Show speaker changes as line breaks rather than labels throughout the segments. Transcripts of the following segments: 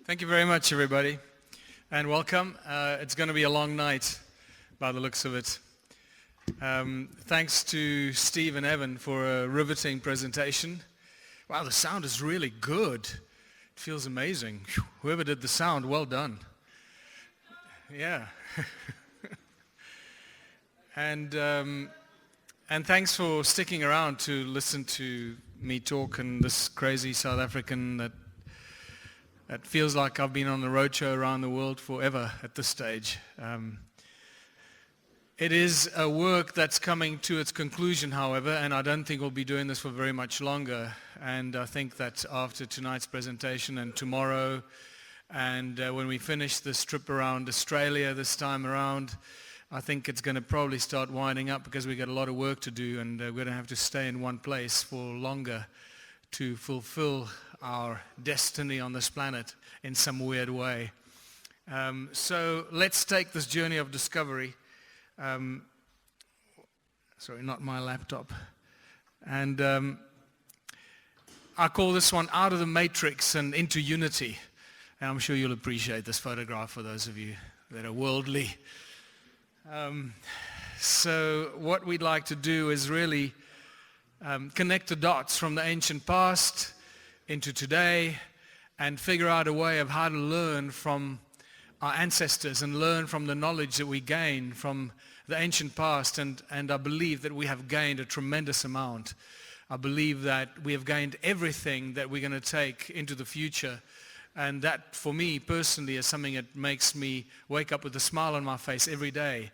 Thank you very much, everybody, and welcome. It's going to be a long night by the looks of it. Thanks to Steve and Evan for a riveting presentation. Wow, the sound is really good. It feels amazing. Whoever did the sound, well done. Yeah. And thanks for sticking around to listen to me talk and this crazy South African that feels like I've been on the roadshow around the world forever at this stage. It is a work that's coming to its conclusion, however, and I don't think we'll be doing this for very much longer. And I think that after tonight's presentation and tomorrow, and when we finish this trip around Australia this time around, I think it's going to probably start winding up because we've got a lot of work to do, and we're going to have to stay in one place for longer to fulfill our destiny on this planet in some weird way. So let's take this journey of discovery. Sorry, not my laptop. And I call this one Out of the Matrix and Into Unity. And I'm sure you'll appreciate this photograph for those of you that are worldly. So what we'd like to do is really connect the dots from the ancient past into today and figure out a way of how to learn from our ancestors and learn from the knowledge that we gain from the ancient past. And I believe that we have gained a tremendous amount. I believe that we have gained everything that we're going to take into the future. And that, for me personally, is something that makes me wake up with a smile on my face every day,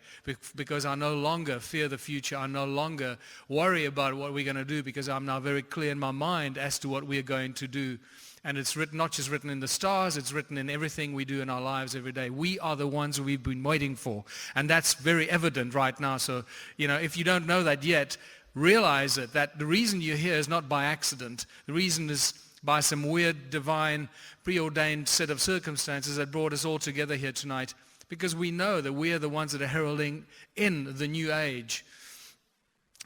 because I no longer fear the future. I no longer worry about what we're going to do, because I'm now very clear in my mind as to what we're going to do. And it's written, not just written in the stars, it's written in everything we do in our lives every day. We are the ones we've been waiting for. And that's very evident right now. So, if you don't know that yet, realize it, that the reason you're here is not by accident. The reason is by some weird, divine, preordained set of circumstances that brought us all together here tonight, because we know that we are the ones that are heralding in the new age.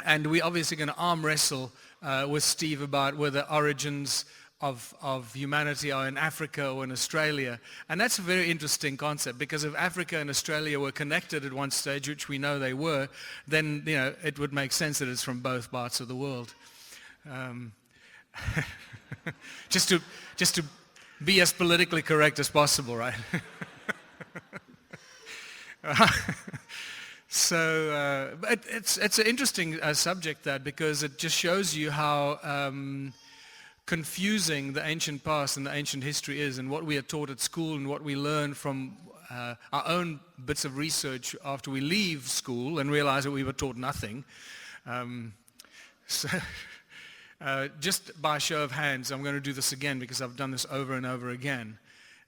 And we're obviously going to arm wrestle with Steve about where the origins of humanity are in Africa or in Australia. And that's a very interesting concept, because if Africa and Australia were connected at one stage, which we know they were, then it would make sense that it's from both parts of the world. Just to be as politically correct as possible, right? So it's an interesting subject, that, because it just shows you how confusing the ancient past and the ancient history is, and what we are taught at school and what we learn from our own bits of research after we leave school and realize that we were taught nothing. Just by show of hands, I'm going to do this again because I've done this over and over again.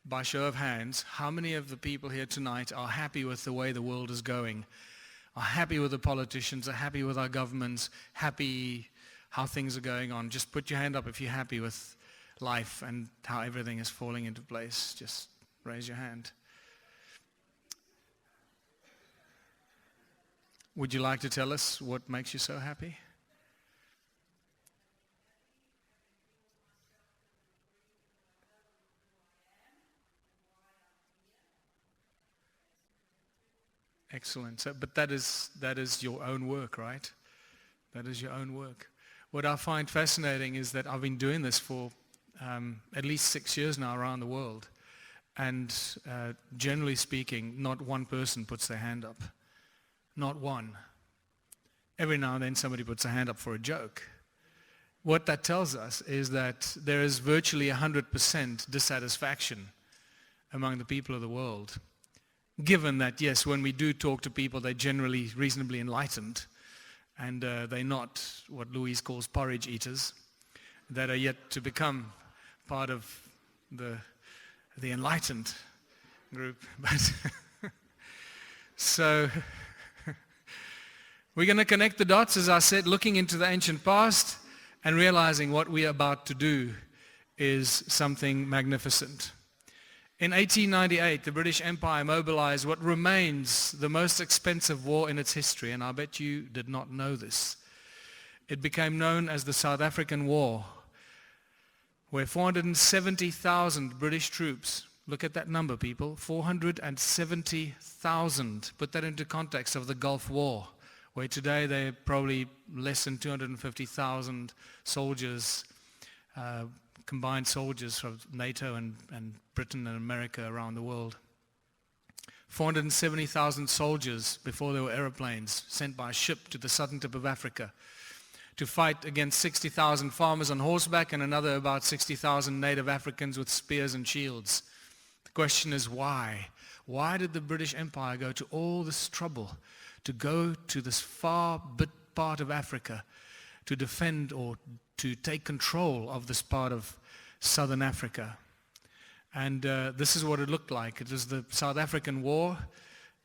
By show of hands, how many of the people here tonight are happy with the way the world is going? Are happy with the politicians, are happy with our governments, happy how things are going on? Just put your hand up if you're happy with life and how everything is falling into place. Just raise your hand. Would you like to tell us what makes you so happy? Excellent. So, but that is your own work, right? That is your own work. What I find fascinating is that I've been doing this for at least 6 years now around the world. And generally speaking, not one person puts their hand up. Not one. Every now and then somebody puts their hand up for a joke. What that tells us is that there is virtually 100% dissatisfaction among the people of the world. Given that, yes, when we do talk to people, they're generally reasonably enlightened, and they're not what Louise calls porridge eaters, that are yet to become part of the enlightened group. But so we're going to connect the dots, as I said, looking into the ancient past and realizing what we are about to do is something magnificent. In 1898, the British Empire mobilized what remains the most expensive war in its history, and I bet you did not know this. It became known as the South African War, where 470,000 British troops Look at that number, people. 470,000. Put that into context of the Gulf War, where today there are probably less than 250,000 soldiers, combined soldiers from NATO and Britain and America around the world. 470,000 soldiers before there were airplanes sent by ship to the southern tip of Africa to fight against 60,000 farmers on horseback and another about 60,000 native Africans with spears and shields. The question is why? Why did the British Empire go to all this trouble to go to this far bit part of Africa to defend or to take control of this part of southern Africa? And this is what it looked like. It was the South African War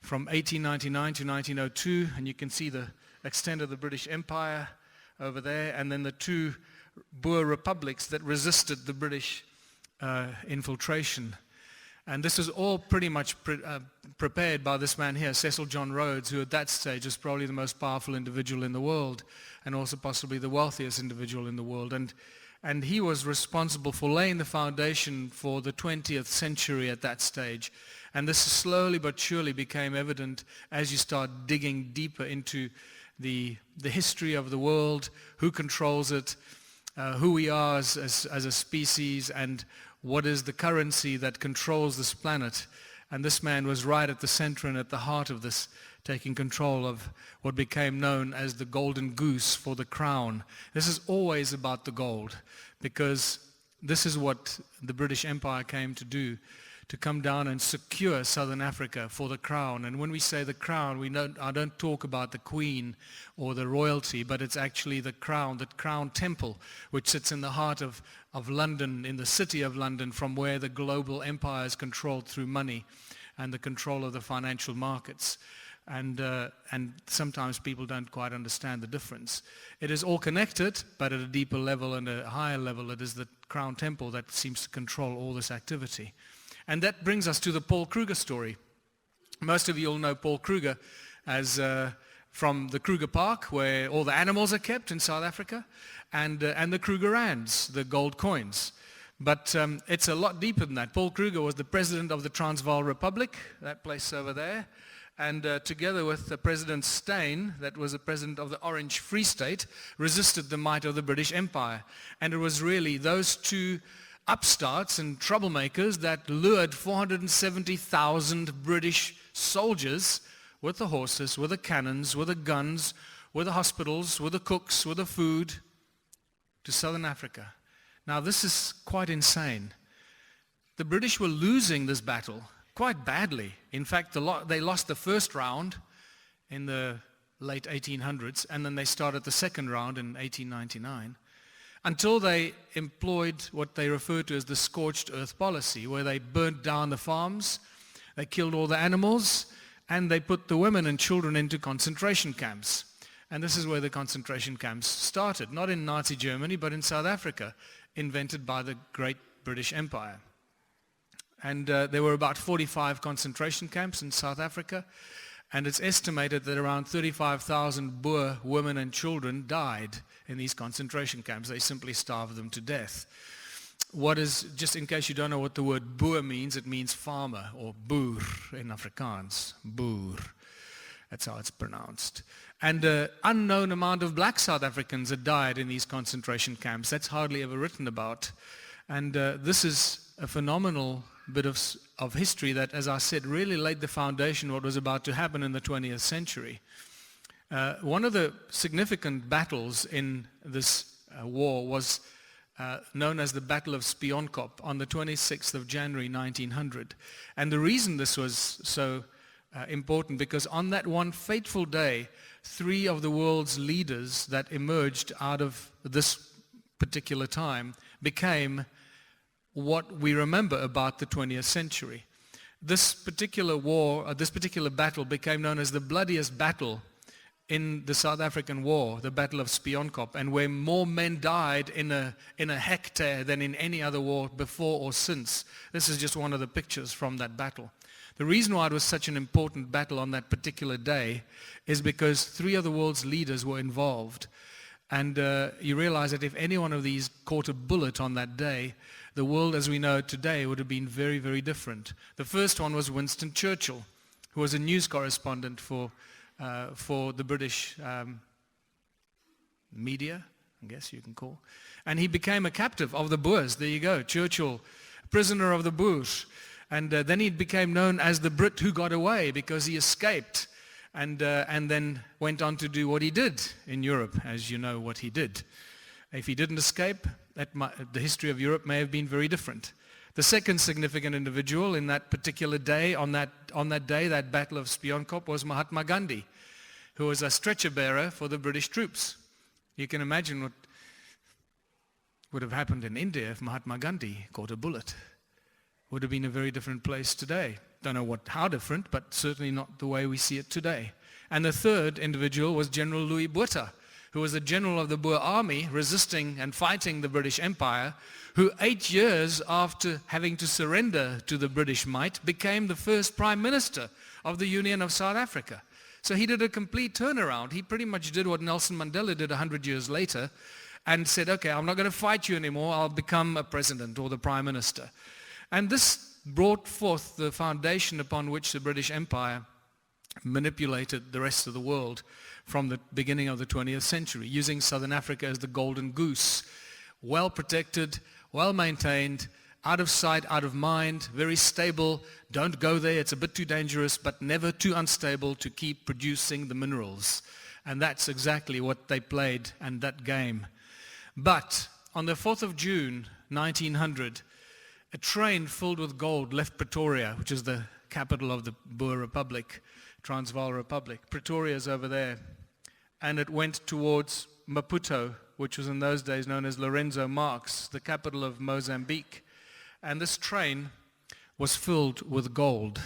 from 1899 to 1902, and you can see the extent of the British Empire over there, and then the two Boer republics that resisted the British infiltration. And this was all pretty much prepared by this man here, Cecil John Rhodes, who at that stage was probably the most powerful individual in the world and also possibly the wealthiest individual in the world. And he was responsible for laying the foundation for the 20th century at that stage. And this slowly but surely became evident as you start digging deeper into the history of the world, who controls it, who we are as a species, and what is the currency that controls this planet. And this man was right at the center and at the heart of this, taking control of what became known as the golden goose for the crown. This is always about the gold, because this is what the British Empire came to do, to come down and secure southern Africa for the crown. And when we say the crown, I don't talk about the queen or the royalty, but it's actually the crown temple, which sits in the heart of London, in the city of London, from where the global empire is controlled through money and the control of the financial markets. And sometimes people don't quite understand the difference. It is all connected, but at a deeper level and a higher level, it is the crown temple that seems to control all this activity. And that brings us to the Paul Kruger story. Most of you all know Paul Kruger as from the Kruger Park, where all the animals are kept in South Africa, and the Kruger rands, the gold coins. But it's a lot deeper than that. Paul Kruger was the president of the Transvaal Republic, that place over there, and together with President Steyn, that was the president of the Orange Free State, resisted the might of the British Empire. And it was really those two upstarts and troublemakers that lured 470,000 British soldiers with the horses, with the cannons, with the guns, with the hospitals, with the cooks, with the food to southern Africa. Now this is quite insane. The British were losing this battle quite badly. In fact, they lost the first round in the late 1800s, and then they started the second round in 1899. Until they employed what they refer to as the scorched earth policy, where they burnt down the farms, they killed all the animals, and they put the women and children into concentration camps. And this is where the concentration camps started, not in Nazi Germany, but in South Africa, invented by the great British Empire. And there were about 45 concentration camps in South Africa, and it's estimated that around 35,000 Boer women and children died in these concentration camps. They simply starved them to death. What is, just in case you don't know what the word Boer means, it means farmer, or boer in Afrikaans. Boer. That's how it's pronounced. And an unknown amount of black South Africans had died in these concentration camps. That's hardly ever written about. And this is a phenomenal bit of history that, as I said, really laid the foundation what was about to happen in the 20th century. One of the significant battles in this war was known as the Battle of Spionkop on the 26th of January 1900. And the reason this was so important, because on that one fateful day, three of the world's leaders that emerged out of this particular time became what we remember about the 20th century. This particular war, this particular battle became known as the bloodiest battle in the South African War, the Battle of Spionkop, and where more men died in a hectare than in any other war before or since. This is just one of the pictures from that battle. The reason why it was such an important battle on that particular day is because three of the world's leaders were involved. And you realize that if any one of these caught a bullet on that day, the world as we know it today would have been very, very different. The first one was Winston Churchill, who was a news correspondent for the British media, I guess you can call. And he became a captive of the Boers. There you go, Churchill, prisoner of the Boers. And then he became known as the Brit who got away because he escaped and then went on to do what he did in Europe, as you know what he did. If he didn't escape, the history of Europe may have been very different. The second significant individual in that particular day, on that day, that Battle of Spionkop, was Mahatma Gandhi, who was a stretcher bearer for the British troops. You can imagine what would have happened in India if Mahatma Gandhi caught a bullet. Would have been a very different place today. Don't know how different, but certainly not the way we see it today. And the third individual was General Louis Botha, who was a general of the Boer army resisting and fighting the British Empire, who 8 years after having to surrender to the British might became the first Prime Minister of the Union of South Africa. So he did a complete turnaround. He pretty much did what Nelson Mandela did 100 years later and said, okay, I'm not going to fight you anymore. I'll become a president or the Prime Minister. And this brought forth the foundation upon which the British Empire manipulated the rest of the world from the beginning of the 20th century, using Southern Africa as the golden goose, well protected, well maintained, out of sight, out of mind, very stable. Don't go there, it's a bit too dangerous, but never too unstable to keep producing the minerals. And that's exactly what they played in that game. But on the 4th of June, 1900, a train filled with gold left Pretoria, which is the capital of the Boer Republic, Transvaal Republic. Pretoria is over there. And it went towards Maputo, which was in those days known as Lorenzo Marques, the capital of Mozambique. And this train was filled with gold.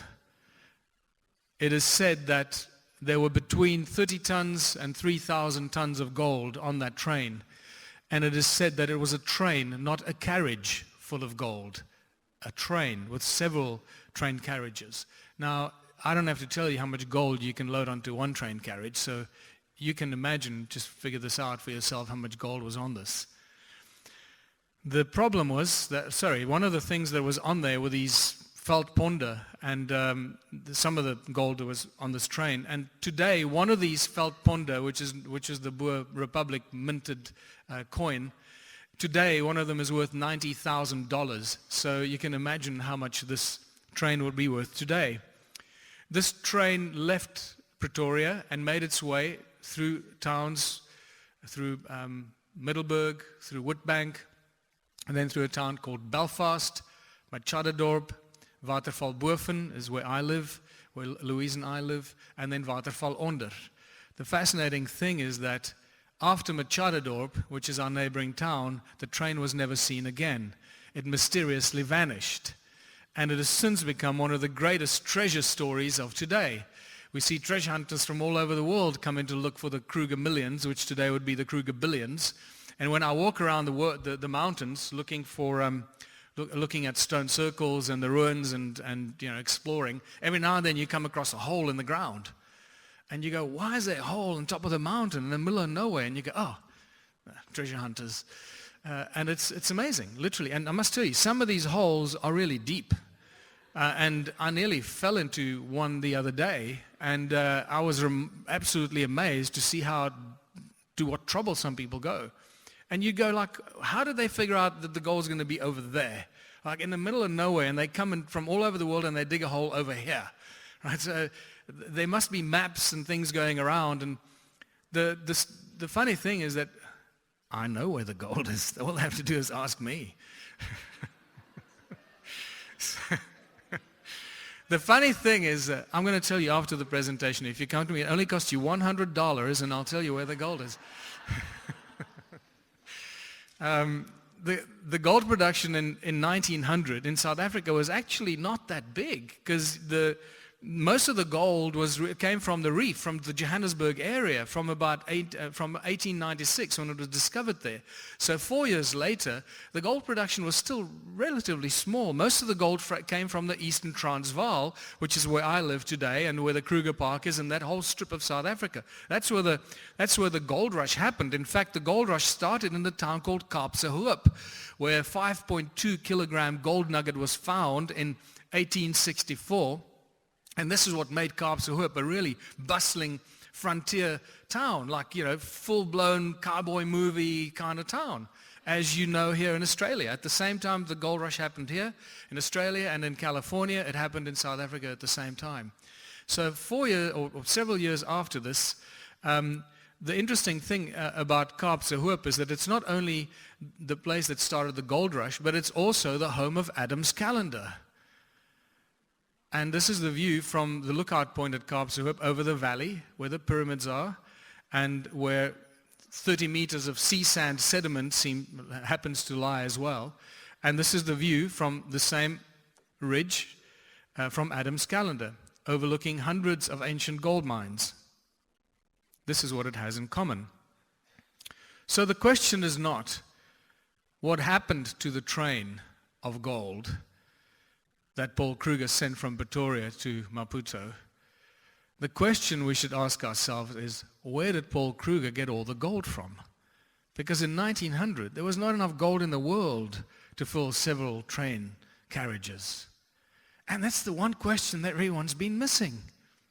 It is said that there were between 30 tons and 3,000 tons of gold on that train. And it is said that it was a train, not a carriage full of gold. A train with several train carriages. Now, I don't have to tell you how much gold you can load onto one train carriage, so you can imagine, just figure this out for yourself, how much gold was on this. The problem was that, one of the things that was on there were these veldponde, and some of the gold that was on this train. And today, one of these veldponde, which is the Boer Republic minted coin, today one of them is worth $90,000. So you can imagine how much this train would be worth today. This train left Pretoria and made its way through towns, through Middelburg, through Witbank, and then through a town called Belfast, Machadodorp, Watervalboven is where I live, where Louise and I live, and then Watervalonder. The fascinating thing is that after Machadodorp, which is our neighboring town, the train was never seen again. It mysteriously vanished. And it has since become one of the greatest treasure stories of today. We see treasure hunters from all over the world come in to look for the Kruger millions, which today would be the Kruger billions. And when I walk around the mountains looking for, looking at stone circles and the ruins and exploring, every now and then you come across a hole in the ground. And you go, why is there a hole on top of the mountain in the middle of nowhere? And you go, oh, treasure hunters. And it's amazing, literally. And I must tell you, some of these holes are really deep. And I nearly fell into one the other day, and I was absolutely amazed to see to what trouble some people go. And you go like, how did they figure out that the gold's going to be over there? Like in the middle of nowhere, and they come in from all over the world and they dig a hole over here. Right? So there must be maps and things going around. And the funny thing is that I know where the gold is. All they have to do is ask me. The funny thing is, I'm going to tell you after the presentation, if you come to me, it only costs you $100, and I'll tell you where the gold is. The gold production in 1900 in South Africa was actually not that big, because the most of the gold came from the reef, from the Johannesburg area, from 1896 when it was discovered there. So 4 years later, the gold production was still relatively small. Most of the gold came from the Eastern Transvaal, which is where I live today, and where the Kruger Park is, and that whole strip of South Africa. That's where the gold rush happened. In fact, the gold rush started in the town called Kaapsehoop, where 5.2 kilogram gold nugget was found in 1864. And this is what made Kaapsehoop a really bustling frontier town, like, full-blown cowboy movie kind of town, as you know here in Australia. At the same time the gold rush happened here in Australia and in California, it happened in South Africa at the same time. So 4 years or several years after this, the interesting thing about Kaapsehoop is that it's not only the place that started the gold rush, but it's also the home of Adam's calendar. And this is the view from the lookout point at Kaapsehoop over the valley where the pyramids are, and where 30 meters of sea sand sediment happens to lie as well. And this is the view from the same ridge from Adam's calendar, overlooking hundreds of ancient gold mines. This is what it has in common. So the question is not what happened to the train of gold that Paul Kruger sent from Pretoria to Maputo. The question we should ask ourselves is, where did Paul Kruger get all the gold from? Because in 1900, there was not enough gold in the world to fill several train carriages. And that's the one question that everyone's been missing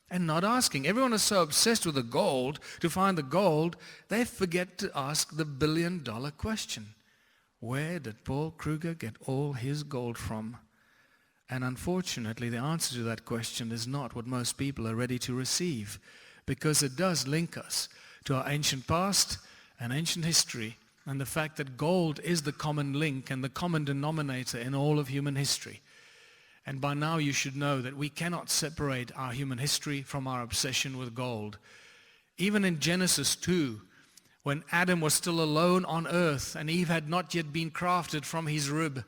and not asking. Everyone is so obsessed with the gold, to find the gold, they forget to ask the billion-dollar question. Where did Paul Kruger get all his gold from? And unfortunately, the answer to that question is not what most people are ready to receive, because it does link us to our ancient past and ancient history, and the fact that gold is the common link and the common denominator in all of human history. And by now you should know that we cannot separate our human history from our obsession with gold. Even in Genesis 2, when Adam was still alone on earth and Eve had not yet been crafted from his rib,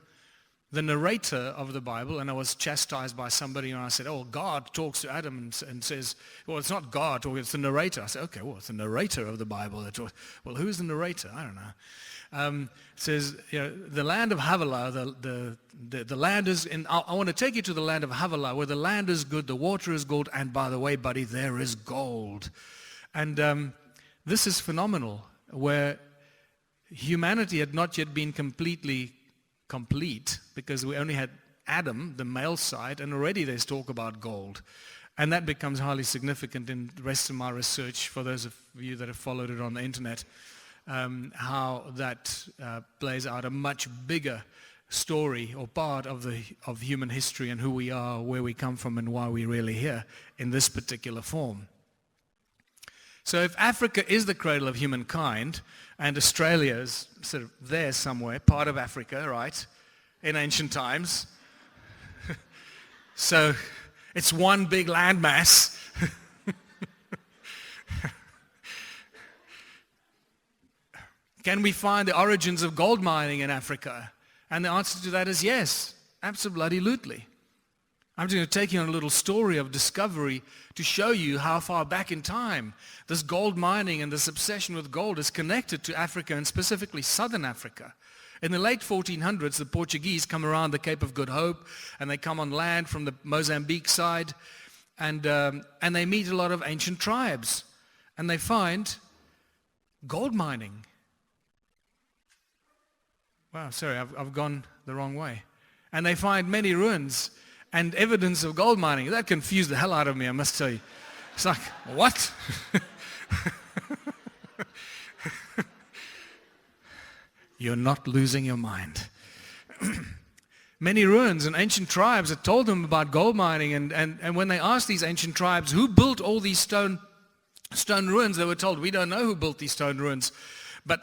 the narrator of the Bible, and I was chastised by somebody and I said, God talks to Adam and says, well, it's not God talking, it's the narrator. I said, okay, well, it's the narrator of the Bible. Well, who's the narrator? I don't know. It says, the land of Havilah, the land is, I want to take you to the land of Havilah, where the land is good, the water is gold, and by the way, buddy, there is gold. And this is phenomenal, where humanity had not yet been completely complete, because we only had Adam, the male side, and already there's talk about gold. And that becomes highly significant in the rest of my research, for those of you that have followed it on the internet, how that plays out a much bigger story or part of human history and who we are, where we come from, and why we're really here in this particular form. So if Africa is the cradle of humankind, and Australia is sort of there somewhere, part of Africa, right, in ancient times, so it's one big landmass. Can we find the origins of gold mining in Africa? And the answer to that is yes, absolutely. I'm just going to take you on a little story of discovery to show you how far back in time this gold mining and this obsession with gold is connected to Africa, and specifically Southern Africa. In the late 1400s, the Portuguese come around the Cape of Good Hope, and they come on land from the Mozambique side, and they meet a lot of ancient tribes, and they find gold mining. Wow, sorry, I've gone the wrong way. And they find many ruins and evidence of gold mining. That confused the hell out of me, I must tell you. It's like, what? You're not losing your mind. Many ruins and ancient tribes had told them about gold mining, and when they asked these ancient tribes who built all these stone ruins, they were told, we don't know who built these stone ruins.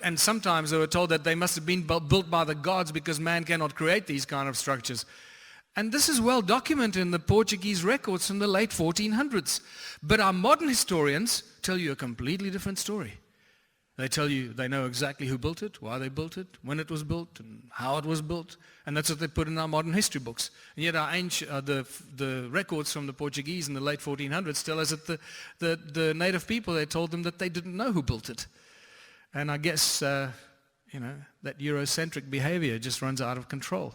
And sometimes they were told that they must have been built by the gods, because man cannot create these kind of structures. And this is well documented in the Portuguese records from the late 1400s. But our modern historians tell you a completely different story. They tell you they know exactly who built it, why they built it, when it was built, and how it was built. And that's what they put in our modern history books. And yet our the records from the Portuguese in the late 1400s tell us that the native people, they told them that they didn't know who built it. And I guess, that Eurocentric behavior just runs out of control.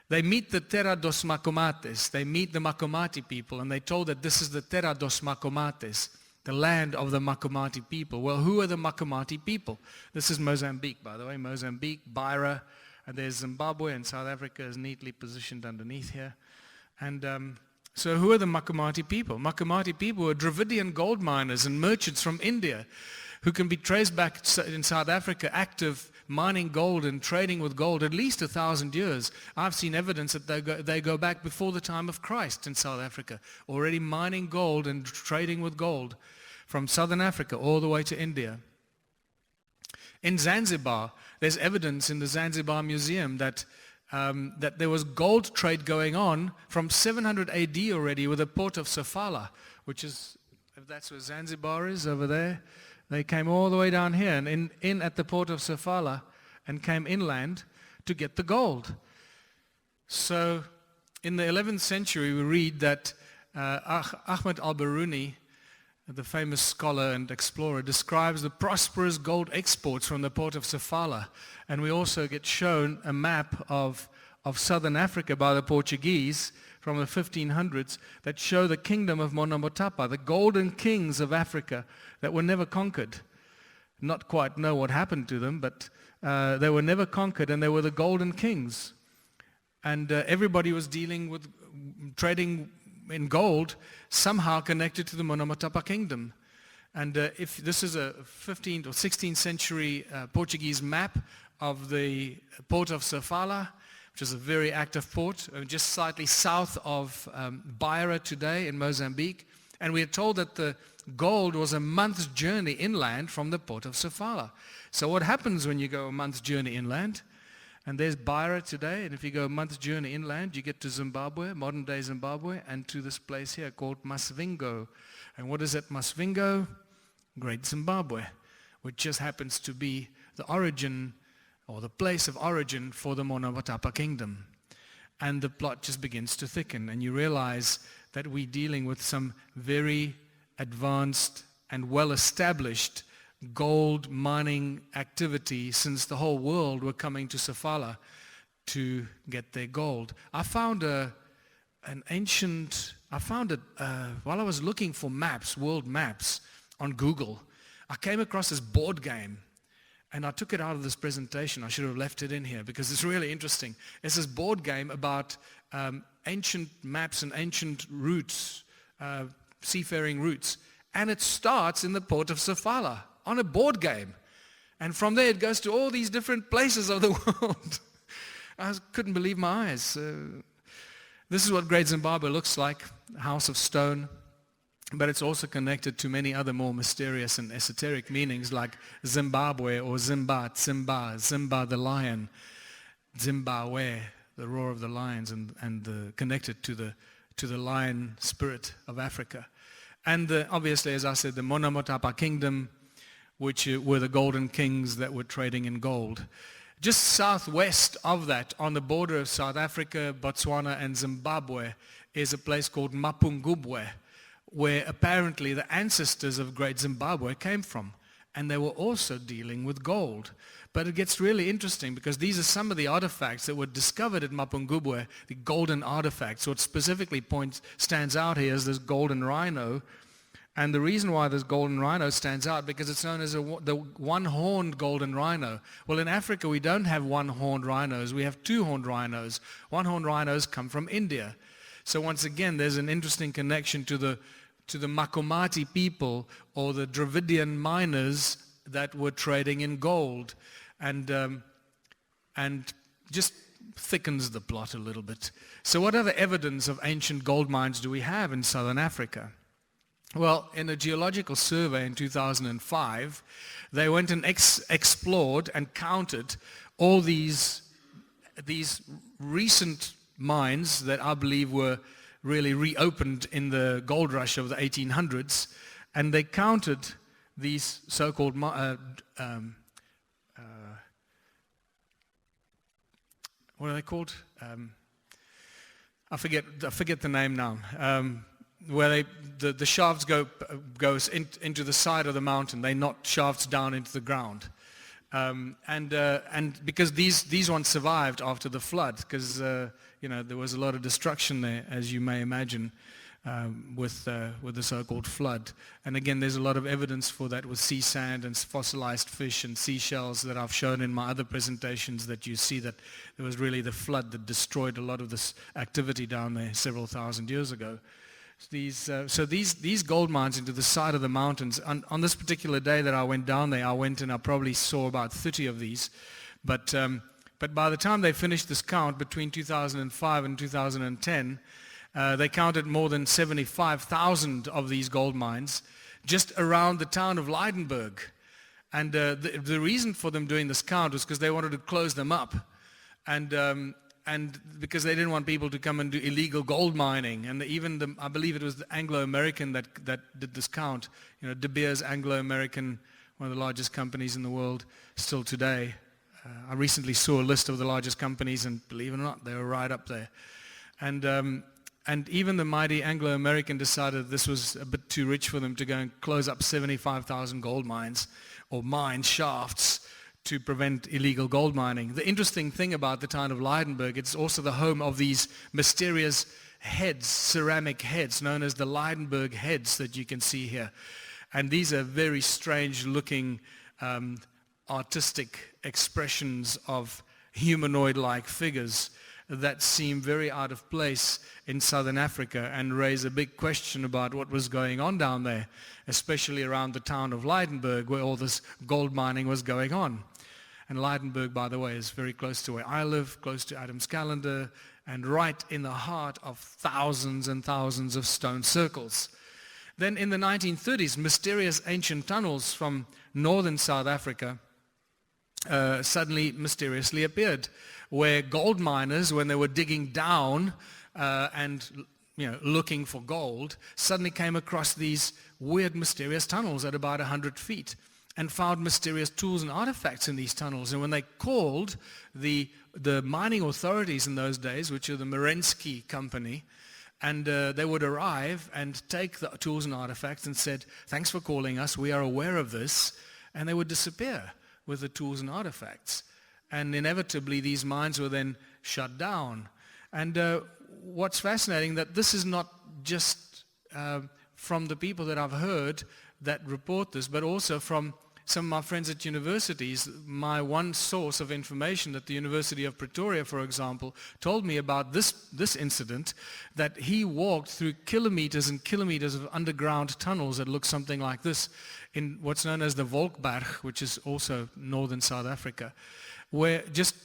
They meet the Terra dos Macomates. They meet the Macomati people, and they told that this is the Terra dos Macomates, the land of the Macomati people. Well, who are the Macomati people? This is Mozambique, by the way. Mozambique, Beira, and there's Zimbabwe, and South Africa is neatly positioned underneath here. And so who are the Macomati people? Macomati people were Dravidian gold miners and merchants from India who can be traced back in South Africa, active mining gold and trading with gold at least 1,000 years. I've seen evidence that they go back before the time of Christ in South Africa, already mining gold and trading with gold from southern Africa all the way to India. In Zanzibar, there's evidence in the Zanzibar Museum that there was gold trade going on from 700 AD already with the port of Sofala, which is, if that's where Zanzibar is over there, they came all the way down here and in at the port of Sofala and came inland to get the gold. So in the 11th century, we read that Ahmed al-Biruni, the famous scholar and explorer, describes the prosperous gold exports from the port of Sofala. And we also get shown a map of southern Africa by the Portuguese from the 1500s that show the kingdom of Monomotapa, the golden kings of Africa that were never conquered. Not quite know what happened to them, but they were never conquered, and they were the golden kings. And everybody was dealing with trading in gold, somehow connected to the Monomotapa kingdom. And if this is a 15th or 16th century Portuguese map of the port of Sofala, which is a very active port, just slightly south of Beira today in Mozambique. And we are told that the gold was a month's journey inland from the port of Sofala. So what happens when you go a month's journey inland? And there's Beira today, and if you go a month's journey inland, you get to Zimbabwe, modern-day Zimbabwe, and to this place here called Masvingo. And what is at Masvingo? Great Zimbabwe, which just happens to be the origin or the place of origin for the Monomotapa kingdom. And the plot just begins to thicken, and you realize that we're dealing with some very advanced and well-established gold mining activity since the whole world were coming to Sofala to get their gold. I found while I was looking for maps, world maps on Google, I came across this board game. And I took it out of this presentation. I should have left it in here because it's really interesting. It's this board game about ancient maps and ancient routes, seafaring routes. And it starts in the port of Sofala on a board game. And from there it goes to all these different places of the world. I couldn't believe my eyes. This is what Great Zimbabwe looks like, a house of stone. But it's also connected to many other more mysterious and esoteric meanings like Zimbabwe or Zimba the lion, Zimbabwe, the roar of the lions, and connected to the lion spirit of Africa. And obviously, as I said, the Monomotapa kingdom, which were the golden kings that were trading in gold. Just southwest of that, on the border of South Africa, Botswana, and Zimbabwe, is a place called Mapungubwe, where apparently the ancestors of Great Zimbabwe came from. And they were also dealing with gold. But it gets really interesting because these are some of the artifacts that were discovered at Mapungubwe, the golden artifacts. What specifically stands out here is this golden rhino. And the reason why this golden rhino stands out because it's known as the one-horned golden rhino. Well, in Africa, we don't have one-horned rhinos. We have two-horned rhinos. One-horned rhinos come from India. So once again, there's an interesting connection to the Macomati people or the Dravidian miners that were trading in gold, and just thickens the plot a little bit. So what other evidence of ancient gold mines do we have in southern Africa? Well, in a geological survey in 2005, they went and explored and counted all these recent mines that I believe were really reopened in the gold rush of the 1800s, and they counted these so-called what are they called? I forget the name now. Where the shafts goes into the side of the mountain. They knock shafts down into the ground. And because these ones survived after the flood, because there was a lot of destruction there, as you may imagine, with the so-called flood. And again, there's a lot of evidence for that with sea sand and fossilized fish and seashells that I've shown in my other presentations, that you see that it was really the flood that destroyed a lot of this activity down there several thousand years ago. These gold mines into the side of the mountains. On this particular day that I went down there, I went and I probably saw about 30 of these. But by the time they finished this count between 2005 and 2010, they counted more than 75,000 of these gold mines just around the town of Lydenburg. And the reason for them doing this count was because they wanted to close them up. And because they didn't want people to come and do illegal gold mining. And even I believe it was the Anglo-American that did this count. De Beers Anglo-American, one of the largest companies in the world still today. I recently saw a list of the largest companies, and believe it or not, they were right up there. And even the mighty Anglo-American decided this was a bit too rich for them to go and close up 75,000 gold mines or mine shafts to prevent illegal gold mining. The interesting thing about the town of Lydenburg, it's also the home of these mysterious heads, ceramic heads, known as the Lydenburg heads that you can see here. And these are very strange looking artistic expressions of humanoid-like figures that seem very out of place in southern Africa and raise a big question about what was going on down there, especially around the town of Lydenburg, where all this gold mining was going on. And Lydenburg, by the way, is very close to where I live, close to Adams Calendar, and right in the heart of thousands and thousands of stone circles. Then in the 1930s, mysterious ancient tunnels from northern South Africa suddenly mysteriously appeared, where gold miners, when they were digging down and looking for gold, suddenly came across these weird, mysterious tunnels at about 100 feet and found mysterious tools and artifacts in these tunnels. And when they called the mining authorities in those days, which are the Merensky Company, and they would arrive and take the tools and artifacts and said, "Thanks for calling us, we are aware of this," and they would disappear with the tools and artifacts. And inevitably, these mines were then shut down. And what's fascinating, that this is not just from the people that I've heard that report this, but also from some of my friends at universities. My one source of information at the University of Pretoria, for example, told me about this incident, that he walked through kilometers and kilometers of underground tunnels that look something like this in what's known as the Volkberg, which is also northern South Africa, where just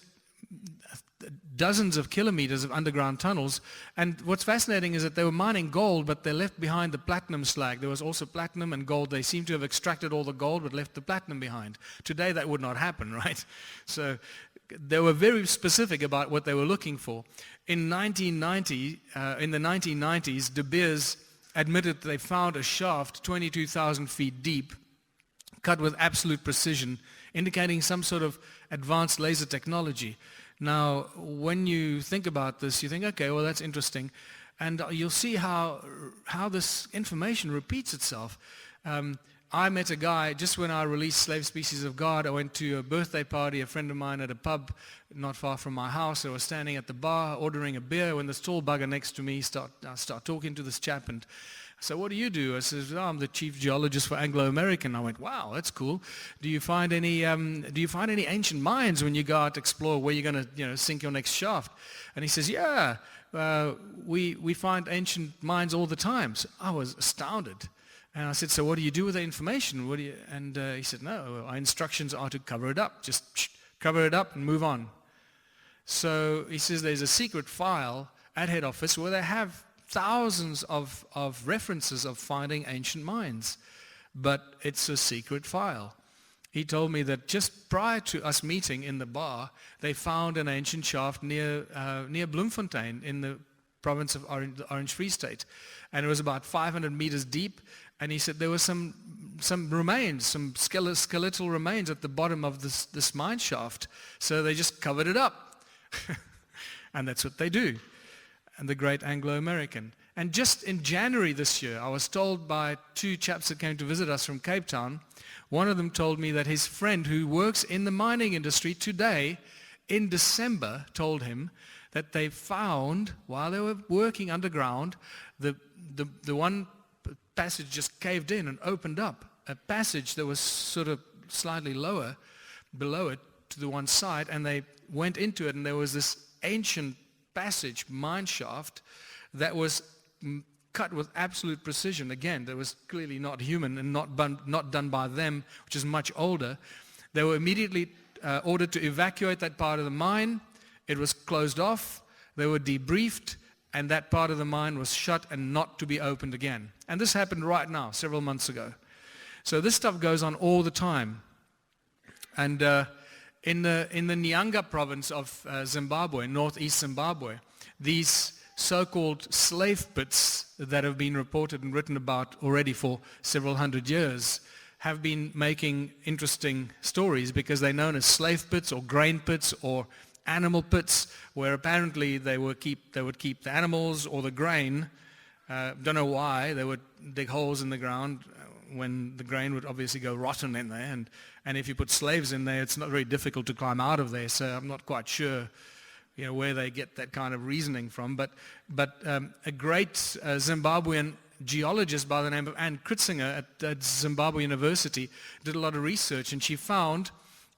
dozens of kilometers of underground tunnels. And what's fascinating is that they were mining gold, but they left behind the platinum slag. There was also platinum and gold. They seem to have extracted all the gold, but left the platinum behind. Today, that would not happen, right? So they were very specific about what they were looking for. In the 1990s, De Beers admitted that they found a shaft 22,000 feet deep, cut with absolute precision, indicating some sort of advanced laser technology. Now, when you think about this, you think, okay, well, that's interesting. And you'll see how this information repeats itself. I met a guy, just when I released Slave Species of God, I went to a birthday party, a friend of mine at a pub not far from my house. I was standing at the bar ordering a beer when this tall bugger next to me I start talking to this chap, and so what do you do? I said, I'm the chief geologist for Anglo-American. I went, wow, that's cool. Do you find any ancient mines when you go out to explore where you're going to sink your next shaft? And he says, yeah, we find ancient mines all the time. So I was astounded. And I said, so what do you do with the information? And he said, no, our instructions are to cover it up. Just cover it up and move on. So he says there's a secret file at head office where they have thousands of references of finding ancient mines, but it's a secret file. He told me that just prior to us meeting in the bar, they found an ancient shaft near Bloemfontein in the province of the Orange Free State. And it was about 500 meters deep. And he said there were some remains, some skeletal remains at the bottom of this mine shaft. So they just covered it up. And that's what they do. And the great Anglo-American. And just in January this year, I was told by two chaps that came to visit us from Cape Town, one of them told me that his friend who works in the mining industry today, in December, told him that they found, while they were working underground, the one passage just caved in and opened up. A passage that was sort of slightly lower, below it, to the one side, and they went into it, and there was this ancient passage, mine shaft, that was cut with absolute precision. Again, that was clearly not human and not done by them, which is much older. They were immediately ordered to evacuate that part of the mine. It was closed off. They were debriefed, and that part of the mine was shut and not to be opened again. And this happened right now, several months ago. So this stuff goes on all the time. And in the Nyanga province of Zimbabwe, northeast Zimbabwe, these so-called slave pits that have been reported and written about already for several hundred years have been making interesting stories because they're known as slave pits or grain pits or animal pits, where apparently they would keep the animals or the grain. Don't know why. They would dig holes in the ground when the grain would obviously go rotten in there, and if you put slaves in there, it's not very difficult to climb out of there. So I'm not quite sure, where they get that kind of reasoning from. But a great Zimbabwean geologist by the name of Ann Kritzinger at Zimbabwe University did a lot of research, and she found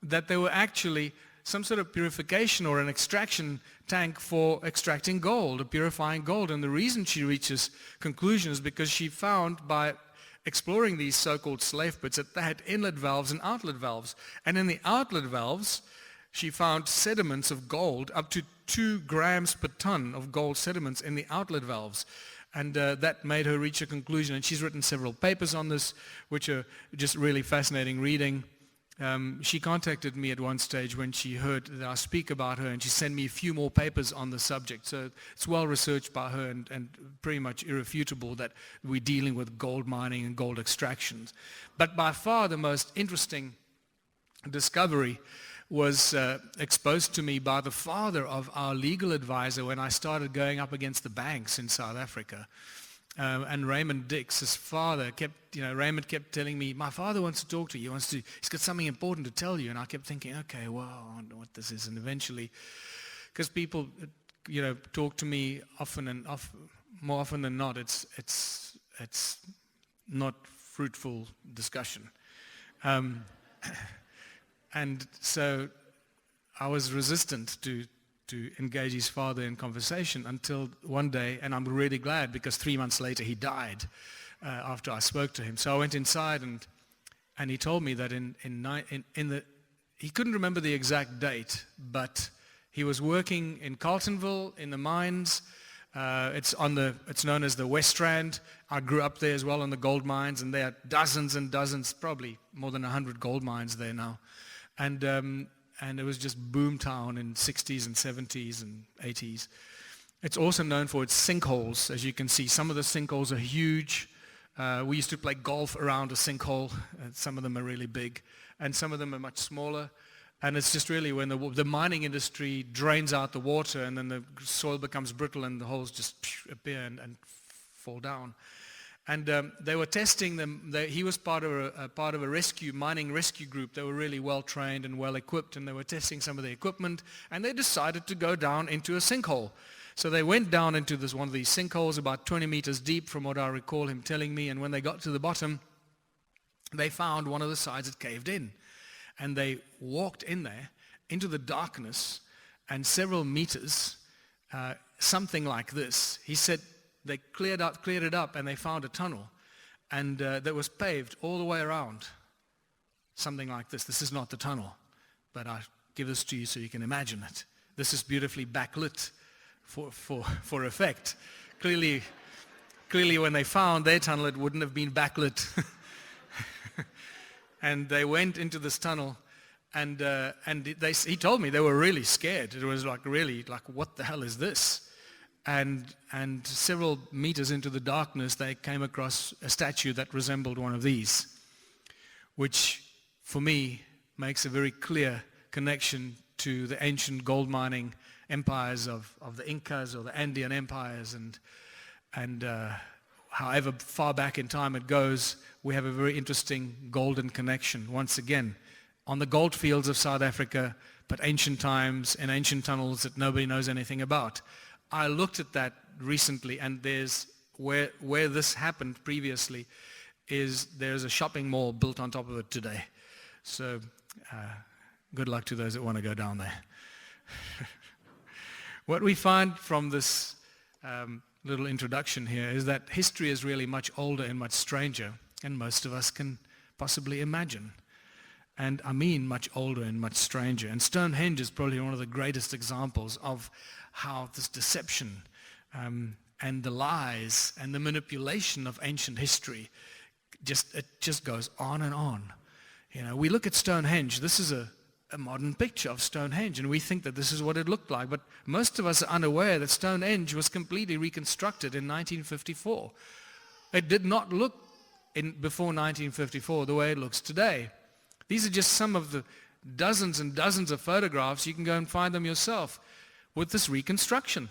that there were actually some sort of purification or an extraction tank for extracting gold, or purifying gold. And the reason she reaches conclusions is because she found by exploring these so-called slave pits that they had inlet valves and outlet valves. And in the outlet valves, she found sediments of gold, up to 2 grams per ton of gold sediments in the outlet valves. And that made her reach a conclusion. And she's written several papers on this, which are just really fascinating reading. She contacted me at one stage when she heard that I speak about her, and she sent me a few more papers on the subject. So it's well researched by her and pretty much irrefutable that we're dealing with gold mining and gold extractions. But by far the most interesting discovery was exposed to me by the father of our legal advisor when I started going up against the banks in South Africa. And Raymond Dix, his father, Raymond kept telling me, my father wants to talk to you. He's got something important to tell you. And I kept thinking, okay, well, I don't know what this is. And eventually, because people, talk to me more often than not, it's not fruitful discussion. And so I was resistant to engage his father in conversation until one day, and I'm really glad because 3 months later he died after I spoke to him. So I went inside and he told me that he couldn't remember the exact date, but he was working in Carltonville in the mines. It's known as the West Rand. I grew up there as well in the gold mines, and there are dozens and dozens, probably more than 100 gold mines there now. And it was just boom town in 60s and 70s and 80s. It's also known for its sinkholes. As you can see, some of the sinkholes are huge. We used to play golf around a sinkhole. Some of them are really big, and some of them are much smaller. And it's just really when the mining industry drains out the water, and then the soil becomes brittle, and the holes just appear and fall down. And they were testing them. He was part of a mining rescue group. They were really well trained and well equipped, and they were testing some of the equipment. And they decided to go down into a sinkhole. So they went down into one of these sinkholes, about 20 meters deep, from what I recall him telling me. And when they got to the bottom, they found one of the sides had caved in, and they walked in there into the darkness, and several meters, something like this. He said, they cleared it up, and they found a tunnel, and that was paved all the way around. Something like this. This is not the tunnel, but I give this to you so you can imagine it. This is beautifully backlit for effect. Clearly, when they found their tunnel, it wouldn't have been backlit. And they went into this tunnel, and he told me they were really scared. It was like, really, like, what the hell is this? and several meters into the darkness, they came across a statue that resembled one of these, which for me makes a very clear connection to the ancient gold mining empires of the Incas or the Andean empires, and however far back in time it goes, we have a very interesting golden connection once again on the gold fields of South Africa, but ancient times and ancient tunnels that nobody knows anything about. I looked at that recently, and there's where this happened previously there's a shopping mall built on top of it today. So good luck to those that want to go down there. What we find from this little introduction here is that history is really much older and much stranger than most of us can possibly imagine. And I mean much older and much stranger. And Stonehenge is probably one of the greatest examples of how this deception and the lies and the manipulation of ancient history just goes on and on. You know, we look at Stonehenge. This is a modern picture of Stonehenge, and we think that this is what it looked like. But most of us are unaware that Stonehenge was completely reconstructed in 1954. It did not look before 1954 the way it looks today. These are just some of the dozens and dozens of photographs. You can go and find them yourself with this reconstruction.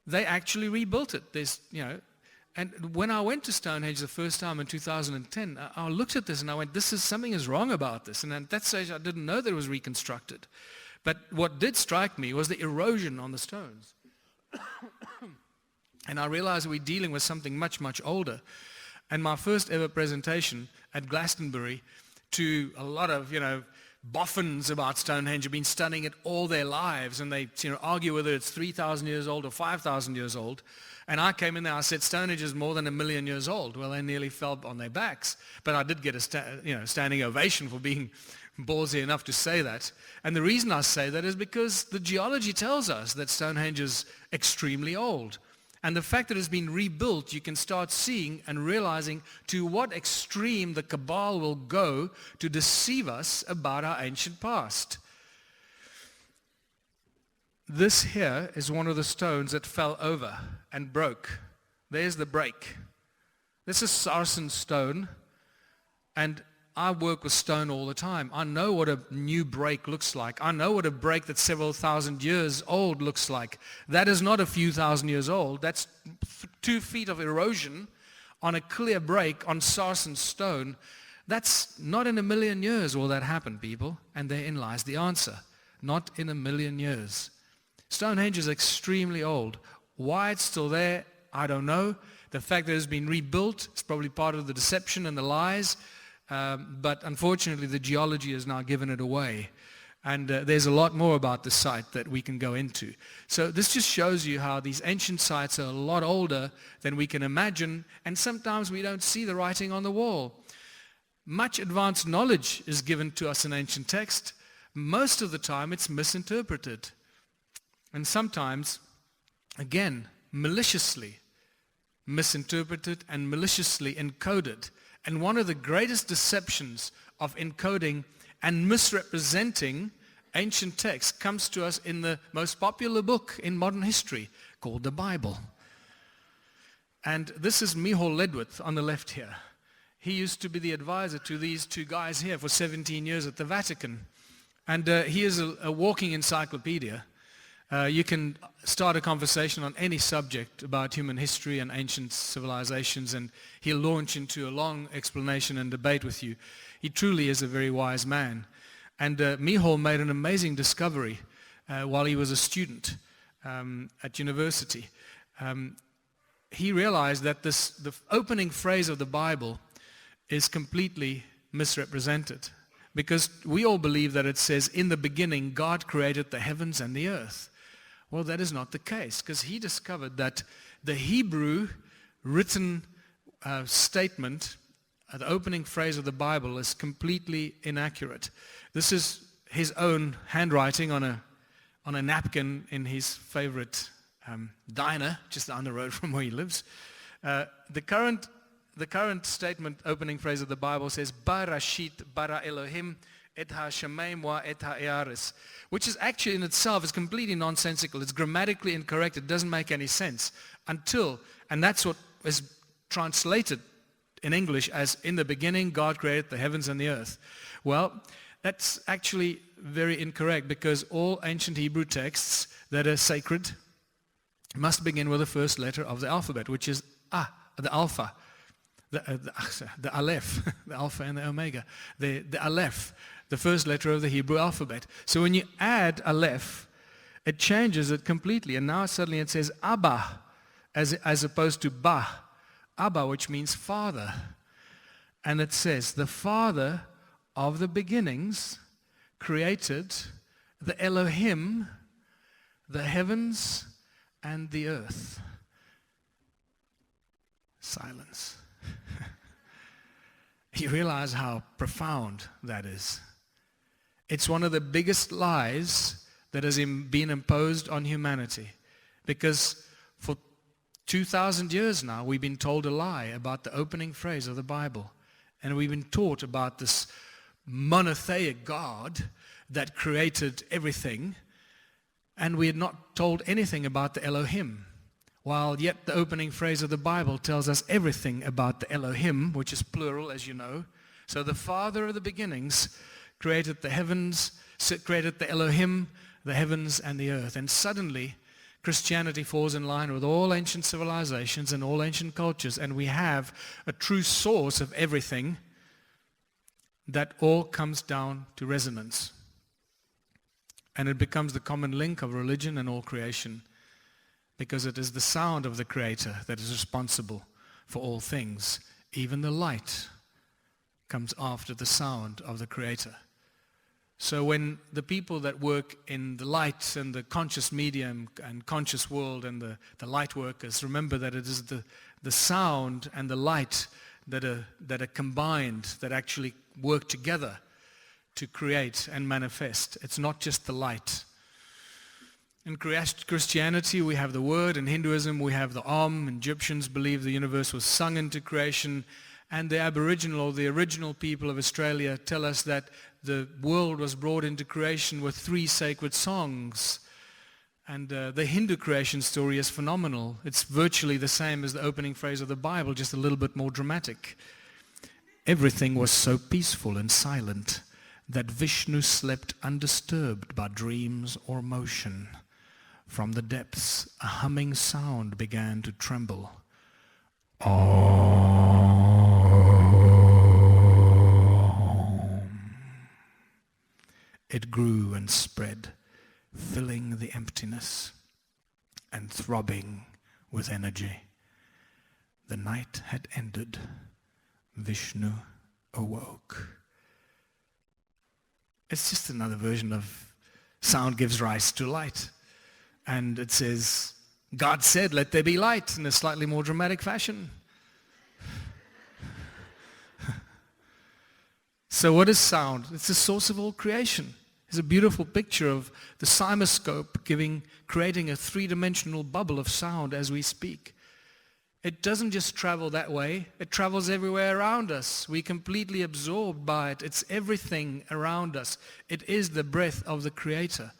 They actually rebuilt it. And when I went to Stonehenge the first time in 2010, I looked at this and I went, something is wrong about this. And at that stage, I didn't know that it was reconstructed. But what did strike me was the erosion on the stones. And I realized we're dealing with something much, much older. And my first ever presentation at Glastonbury to a lot of, boffins about Stonehenge have been studying it all their lives, and they argue whether it's 3,000 years old or 5,000 years old. And I came in there, I said, Stonehenge is more than 1 million years old. Well, they nearly fell on their backs. But I did get a standing ovation for being ballsy enough to say that. And the reason I say that is because the geology tells us that Stonehenge is extremely old. And the fact that it's been rebuilt, you can start seeing and realizing to what extreme the cabal will go to deceive us about our ancient past. This here is one of the stones that fell over and broke. There's the break. This is sarsen stone, and I work with stone all the time. I know what a new break looks like. I know what a break that's several thousand years old looks like. That is not a few thousand years old. That's 2 feet of erosion on a clear break on sarsen stone. That's not in 1 million years will that happen, people. And therein lies the answer. Not in 1 million years. Stonehenge is extremely old. Why it's still there, I don't know. The fact that it's been rebuilt is probably part of the deception and the lies. But unfortunately, the geology has now given it away. And there's a lot more about the site that we can go into. So this just shows you how these ancient sites are a lot older than we can imagine. And sometimes we don't see the writing on the wall. Much advanced knowledge is given to us in ancient text. Most of the time, it's misinterpreted. And sometimes, again, maliciously misinterpreted and maliciously encoded. And one of the greatest deceptions of encoding and misrepresenting ancient texts comes to us in the most popular book in modern history called the Bible. And this is Michal Ledwith on the left here. He used to be the advisor to these two guys here for 17 years at the Vatican. And he is a walking encyclopedia. You can start a conversation on any subject about human history and ancient civilizations, and he'll launch into a long explanation and debate with you. He truly is a very wise man. And Michal made an amazing discovery while he was a student at university. He realized that the opening phrase of the Bible is completely misrepresented, because we all believe that it says, in the beginning, God created the heavens and the earth. Well, that is not the case, because he discovered that the Hebrew written statement, the opening phrase of the Bible, is completely inaccurate. This is his own handwriting on a napkin in his favorite diner, just down the road from where he lives. The current statement, opening phrase of the Bible says, Barashit bara Elohim et ha-shemaim wa et ha-earis, which is actually in itself is completely nonsensical. It's grammatically incorrect. It doesn't make any sense and that's what is translated in English as, in the beginning, God created the heavens and the earth. Well, that's actually very incorrect, because all ancient Hebrew texts that are sacred must begin with the first letter of the alphabet, which is the alpha, the aleph, the alpha and the omega, the aleph, the first letter of the Hebrew alphabet. So when you add aleph, it changes it completely, and now suddenly it says Abba as opposed to Ba. Abba, which means father. And it says, the Father of the beginnings created the Elohim, the heavens and the earth. Silence. You realize how profound that is. It's one of the biggest lies that has been imposed on humanity, because for 2,000 years now, we've been told a lie about the opening phrase of the Bible. And we've been taught about this monotheic God that created everything. And we had not told anything about the Elohim. While yet the opening phrase of the Bible tells us everything about the Elohim, which is plural, as you know. So the Father of the beginnings created the heavens, created the Elohim, the heavens and the earth. And suddenly, Christianity falls in line with all ancient civilizations and all ancient cultures, and we have a true source of everything that all comes down to resonance. And it becomes the common link of religion and all creation, because it is the sound of the Creator that is responsible for all things. Even the light comes after the sound of the Creator. So when the people that work in the light and the conscious medium and conscious world and the light workers, remember that it is the sound and the light that are combined, that actually work together to create and manifest. It's not just the light. In Christianity, we have the Word. In Hinduism, we have the Om. Egyptians believe the universe was sung into creation. And the Aboriginal, or the original people of Australia, tell us that the world was brought into creation with 3 sacred songs. And the Hindu creation story is phenomenal. It's virtually the same as the opening phrase of the Bible, just a little bit more dramatic. Everything was so peaceful and silent that Vishnu slept undisturbed by dreams or motion. From the depths, a humming sound began to tremble. It grew and spread, filling the emptiness and throbbing with energy. The night had ended. Vishnu awoke. It's just another version of sound gives rise to light. And it says, God said, let there be light, in a slightly more dramatic fashion. So what is sound? It's the source of all creation. It's a beautiful picture of the cymoscope creating a 3-dimensional bubble of sound as we speak. It doesn't just travel that way. It travels everywhere around us. We're completely absorbed by it. It's everything around us. It is the breath of the Creator.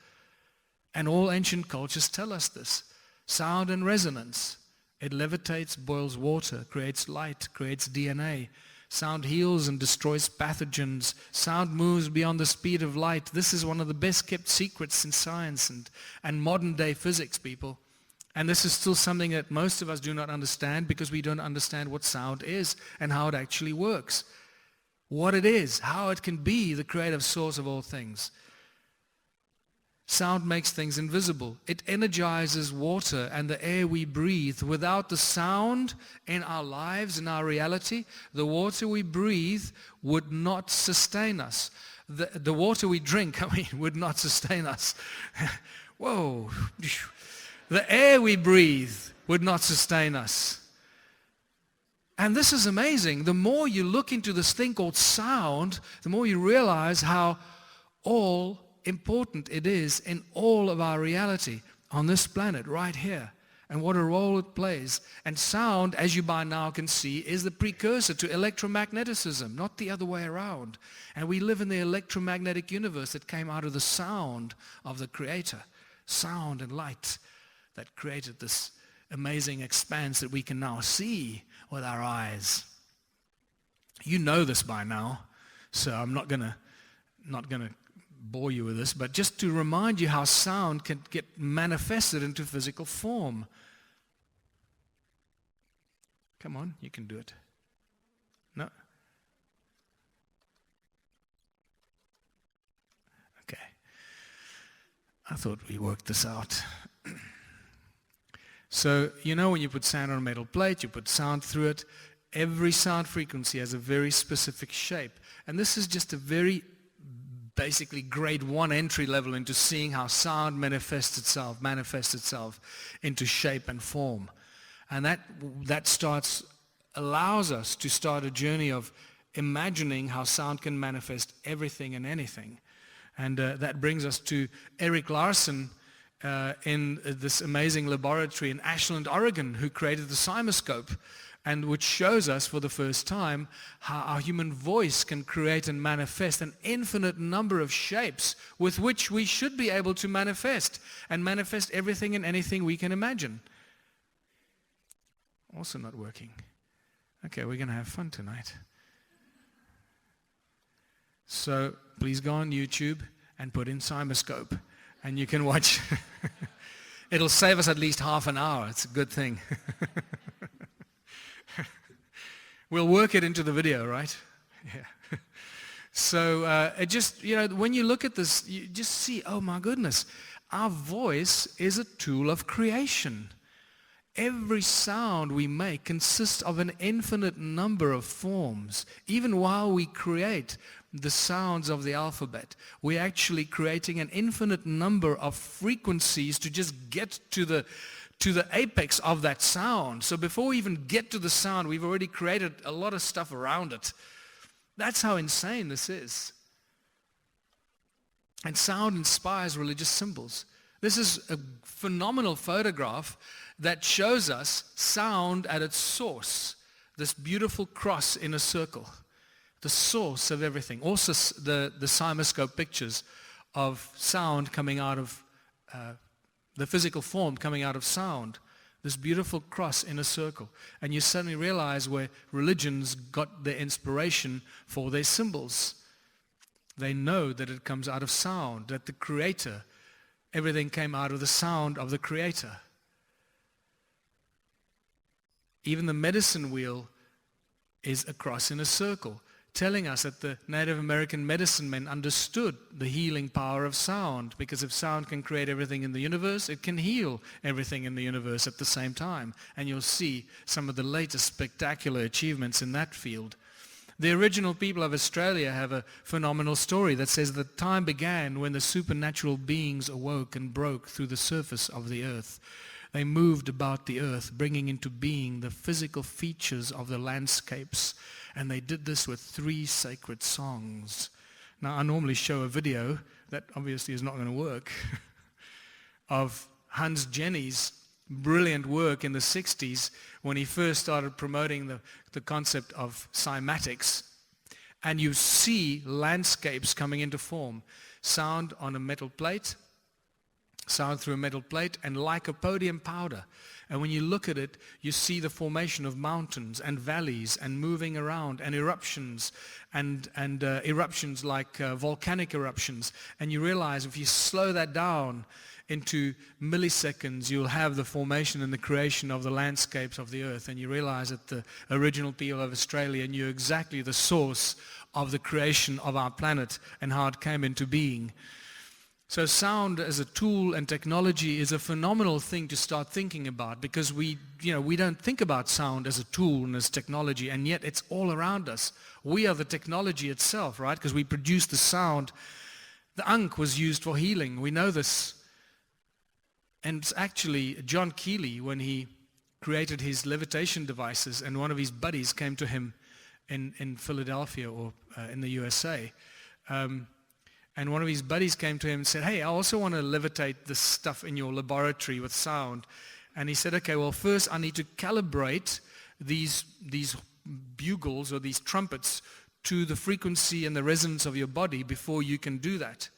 And all ancient cultures tell us this. Sound and resonance. It levitates, boils water, creates light, creates DNA. Sound heals and destroys pathogens. Sound moves beyond the speed of light. This is one of the best kept secrets in science and modern day physics, people. And this is still something that most of us do not understand, because we don't understand what sound is and how it actually works. What it is, how it can be the creative source of all things. Sound makes things invisible. It energizes water and the air we breathe. Without the sound in our lives, in our reality, the water we breathe would not sustain us. The water we drink, would not sustain us. Whoa. The air we breathe would not sustain us. And this is amazing. The more you look into this thing called sound, the more you realize how all important it is in all of our reality on this planet right here. and what a role it plays. And sound, as you by now can see, is the precursor to electromagnetism, not the other way around. And we live in the electromagnetic universe that came out of the sound of the Creator. Sound and light that created this amazing expanse that we can now see with our eyes. You know this by now, so I'm not gonna bore you with this, but just to remind you how sound can get manifested into physical form. Come on, you can do it. No? Okay. I thought we worked this out. So, you know when you put sound on a metal plate, you put sound through it. Every sound frequency has a very specific shape. And this is just a very basically grade 1 entry level into seeing how sound manifests itself into shape and form. And that allows us to start a journey of imagining how sound can manifest everything and anything. And that brings us to Erik Larson in this amazing laboratory in Ashland, Oregon, who created the CymaScope, and which shows us for the first time how our human voice can create and manifest an infinite number of shapes with which we should be able to manifest everything and anything we can imagine. Also not working. Okay, we're going to have fun tonight. So please go on YouTube and put in CymaScope, and you can watch. It'll save us at least half an hour. It's a good thing. We'll work it into the video, right? Yeah. So it just, when you look at this, you just see, oh my goodness, our voice is a tool of creation. Every sound we make consists of an infinite number of forms. Even while we create the sounds of the alphabet, we're actually creating an infinite number of frequencies to just get to the apex of that sound. So before we even get to the sound, we've already created a lot of stuff around it. That's how insane this is. And sound inspires religious symbols. This is a phenomenal photograph that shows us sound at its source, this beautiful cross in a circle, the source of everything. Also the CymaScope pictures of sound coming out of the physical form coming out of sound, this beautiful cross in a circle. And you suddenly realize where religions got their inspiration for their symbols. They know that it comes out of sound, that the Creator, everything came out of the sound of the Creator. Even the medicine wheel is a cross in a circle, telling us that the Native American medicine men understood the healing power of sound, because if sound can create everything in the universe, it can heal everything in the universe at the same time. And you'll see some of the latest spectacular achievements in that field. The original people of Australia have a phenomenal story that says that time began when the supernatural beings awoke and broke through the surface of the earth. They moved about the earth, bringing into being the physical features of the landscapes. And they did this with 3 sacred songs. Now, I normally show a video that obviously is not going to work of Hans Jenny's brilliant work in the 60s when he first started promoting the concept of cymatics. And you see landscapes coming into form. Sound on a metal plate, sound through a metal plate, and lycopodium powder. And when you look at it, you see the formation of mountains and valleys and moving around and eruptions and eruptions like volcanic eruptions. And you realize if you slow that down into milliseconds, you'll have the formation and the creation of the landscapes of the earth. And you realize that the original people of Australia knew exactly the source of the creation of our planet and how it came into being. So sound as a tool and technology is a phenomenal thing to start thinking about, because we don't think about sound as a tool and as technology, and yet it's all around us. We are the technology itself, right? Because we produce the sound. The ankh was used for healing. We know this. And it's actually John Keeley, when he created his levitation devices, and one of his buddies came to him in Philadelphia or in the USA, and one of his buddies came to him and said, hey, I also want to levitate this stuff in your laboratory with sound. And he said, okay, well, first I need to calibrate these bugles or these trumpets to the frequency and the resonance of your body before you can do that.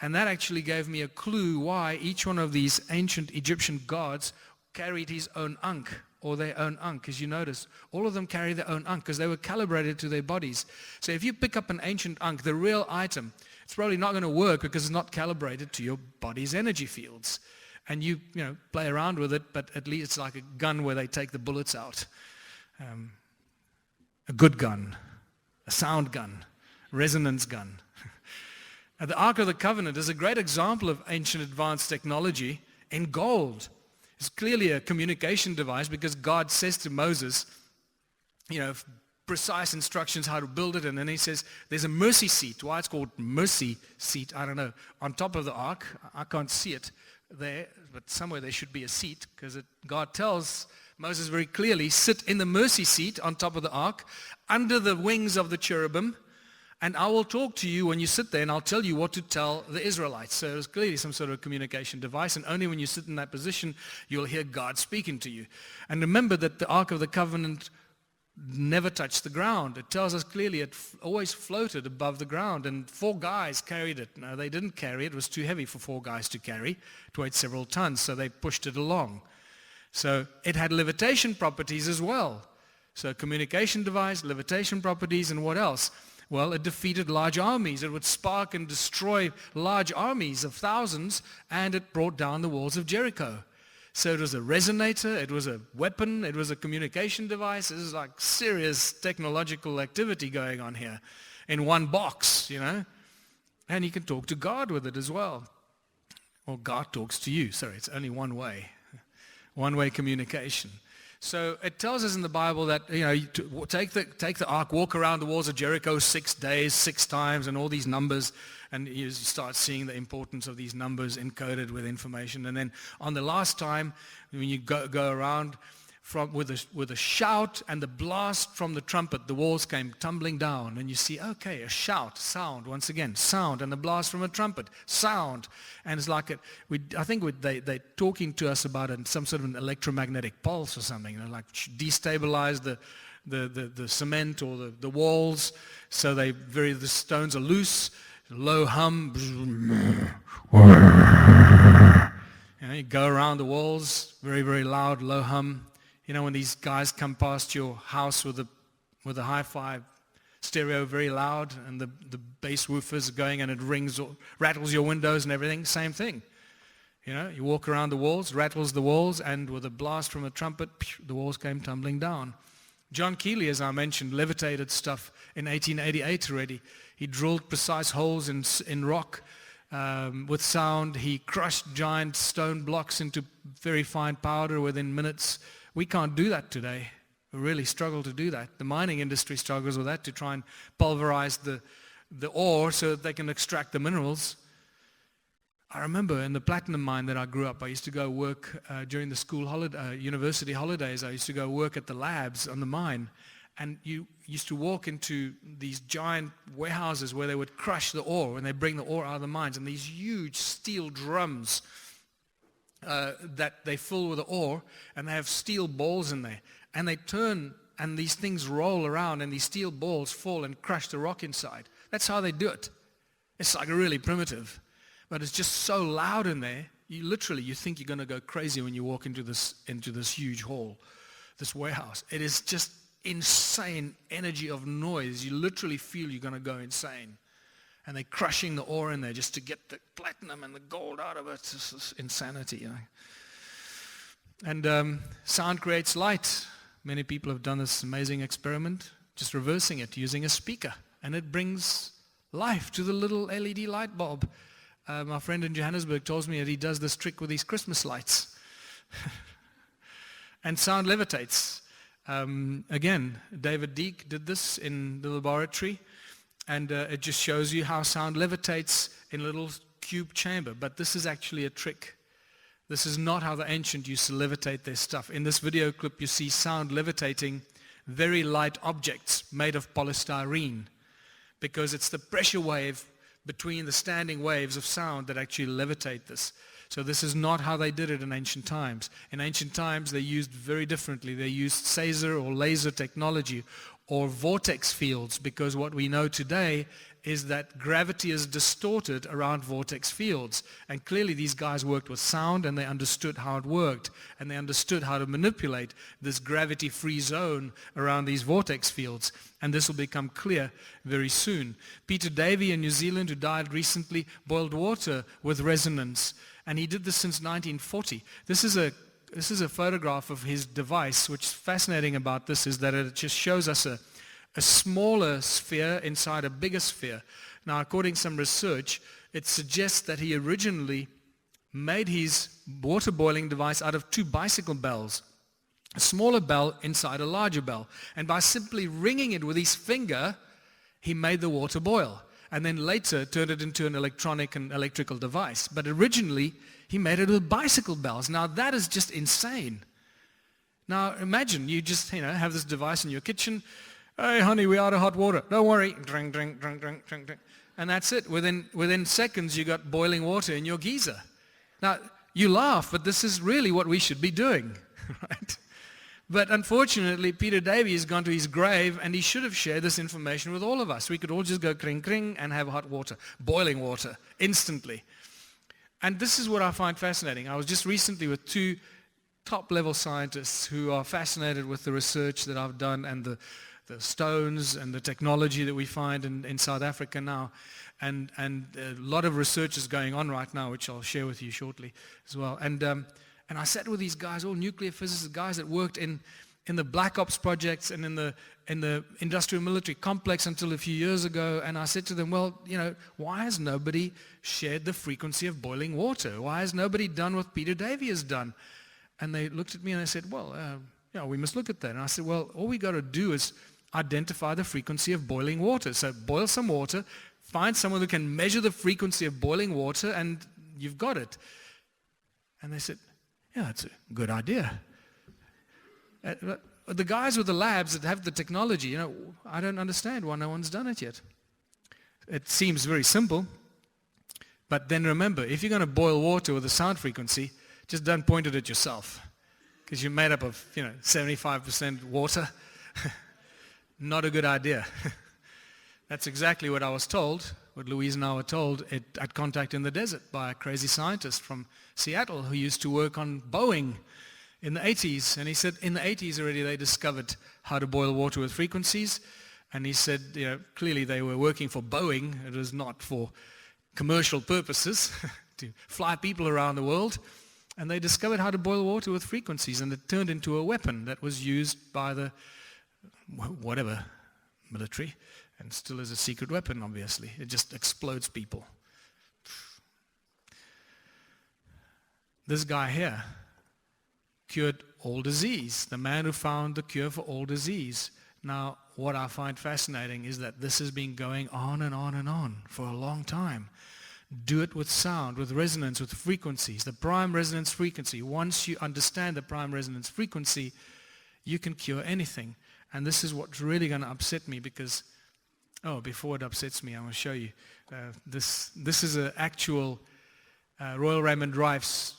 And that actually gave me a clue why each one of these ancient Egyptian gods carried his own ankh or their own ankh. As you notice, all of them carry their own ankh because they were calibrated to their bodies. So if you pick up an ancient ankh, the real item, it's probably not going to work because it's not calibrated to your body's energy fields. And you play around with it, but at least it's like a gun where they take the bullets out. A good gun, a sound gun, resonance gun. The Ark of the Covenant is a great example of ancient advanced technology in gold. It's clearly a communication device because God says to Moses, precise instructions how to build it, and then he says there's a mercy seat. Why it's called mercy seat, I don't know. On top of the ark, I can't see it there, but somewhere there should be a seat because God tells Moses very clearly, sit in the mercy seat on top of the ark, under the wings of the cherubim, and I will talk to you when you sit there, and I'll tell you what to tell the Israelites. So it was clearly some sort of communication device, and only when you sit in that position, you'll hear God speaking to you. And remember that the Ark of the Covenant never touched the ground. It tells us clearly it always floated above the ground, and 4 guys carried it. No, they didn't carry it. It was too heavy for 4 guys to carry. It weighed several tons, so they pushed it along. So it had levitation properties as well. So communication device, levitation properties, and what else? Well, it defeated large armies. It would spark and destroy large armies of thousands, and it brought down the walls of Jericho. So it was a resonator, it was a weapon, it was a communication device. This is like serious technological activity going on here in one box, And you can talk to God with it as well. Or God talks to you. Sorry, it's only one way. One-way communication. So it tells us in the Bible that, take the ark, walk around the walls of Jericho 6 days, 6 times, and all these numbers, and you start seeing the importance of these numbers encoded with information. And then on the last time, when you go around with a shout and the blast from the trumpet, the walls came tumbling down, and you see, okay, a shout, sound, once again, sound, and the blast from a trumpet, sound. And it's like they're talking to us about some sort of an electromagnetic pulse or something, like destabilize the cement or the walls, so the stones are loose, low hum, you go around the walls, very, very loud, low hum. When these guys come past your house with a hi-fi stereo very loud, and the bass woofers are going, and it rings or rattles your windows and everything, same thing. You walk around the walls, rattles the walls, and with a blast from a trumpet, the walls came tumbling down. John Keeley, as I mentioned, levitated stuff in 1888 already. He drilled precise holes in rock with sound. He crushed giant stone blocks into very fine powder within minutes. We can't do that today. We really struggle to do that. The mining industry struggles with that, to try and pulverize the ore so that they can extract the minerals. I remember in the platinum mine that I grew up, I used to go work during the university holidays. I used to go work at the labs on the mine. And you used to walk into these giant warehouses where they would crush the ore, and they bring the ore out of the mines, and these huge steel drums that they fill with the ore, and they have steel balls in there, and they turn, and these things roll around, and these steel balls fall and crush the rock inside. That's how they do it. It's like really primitive, but it's just so loud in there. You think you're going to go crazy when you walk into this huge hall, this warehouse. It is just insane energy of noise. You literally feel you're going to go insane. And they're crushing the ore in there just to get the platinum and the gold out of it. It's just insanity, And sound creates light. Many people have done this amazing experiment, just reversing it using a speaker. And it brings life to the little LED light bulb. My friend in Johannesburg tells me that he does this trick with his Christmas lights. And sound levitates. Again, David Deek did this in the laboratory. And it just shows you how sound levitates in a little cube chamber. But this is actually a trick. This is not how the ancient used to levitate their stuff. In this video clip, you see sound levitating very light objects made of polystyrene, because it's the pressure wave between the standing waves of sound that actually levitate this. So this is not how they did it in ancient times. In ancient times, they used very differently. They used Caesar or laser technology or vortex fields, because what we know today is that gravity is distorted around vortex fields. And clearly these guys worked with sound, and they understood how it worked, and they understood how to manipulate this gravity-free zone around these vortex fields. And this will become clear very soon. Peter Davey in New Zealand, who died recently, boiled water with resonance, and he did this since 1940. This is a photograph of his device. What's fascinating about this is that it just shows us a smaller sphere inside a bigger sphere. Now, according to some research, it suggests that he originally made his water boiling device out of two bicycle bells, a smaller bell inside a larger bell. And by simply ringing it with his finger, he made the water boil. And then later turned it into an electronic and electrical device. But originally, he made it with bicycle bells. Now, that is just insane. Now, imagine you just, have this device in your kitchen. Hey, honey, we're out of hot water. Don't worry. Drink, drink, drink, drink, drink, drink. And that's it. Within seconds, you got boiling water in your geyser. Now, you laugh, but this is really what we should be doing, right? But unfortunately, Peter Davey has gone to his grave, and he should have shared this information with all of us. We could all just go kring, kring, and have hot water, boiling water, instantly. And this is what I find fascinating. I was just recently with two top-level scientists who are fascinated with the research that I've done and the stones and the technology that we find in South Africa now. And a lot of research is going on right now, which I'll share with you shortly as well. And I sat with these guys, all nuclear physicists, guys that worked in the Black Ops projects and in the industrial military complex until a few years ago. And I said to them, well, why has nobody shared the frequency of boiling water? Why has nobody done what Peter Davey has done? And they looked at me and they said, well, we must look at that. And I said, well, all we got to do is identify the frequency of boiling water. So boil some water, find someone who can measure the frequency of boiling water, and you've got it. And they said, yeah, that's a good idea. The guys with the labs that have the technology, I don't understand why no one's done it yet. It seems very simple, but then remember, if you're going to boil water with a sound frequency, just don't point it at yourself, because you're made up of 75% water. Not a good idea. That's exactly what I was told, what Louise and I were told at Contact in the Desert by a crazy scientist from Seattle who used to work on Boeing in the 80s. And he said in the 80s already they discovered how to boil water with frequencies. And he said, clearly they were working for Boeing. It was not for commercial purposes to fly people around the world. And they discovered how to boil water with frequencies, and it turned into a weapon that was used by the whatever military, and still is a secret weapon, obviously. It just explodes people. This guy here cured all disease, the man who found the cure for all disease. Now, what I find fascinating is that this has been going on and on and on for a long time. Do it with sound, with resonance, with frequencies, the prime resonance frequency. Once you understand the prime resonance frequency, you can cure anything. And this is what's really going to upset me, because, before it upsets me, I want to show you. This is an actual Royal Raymond Rife's.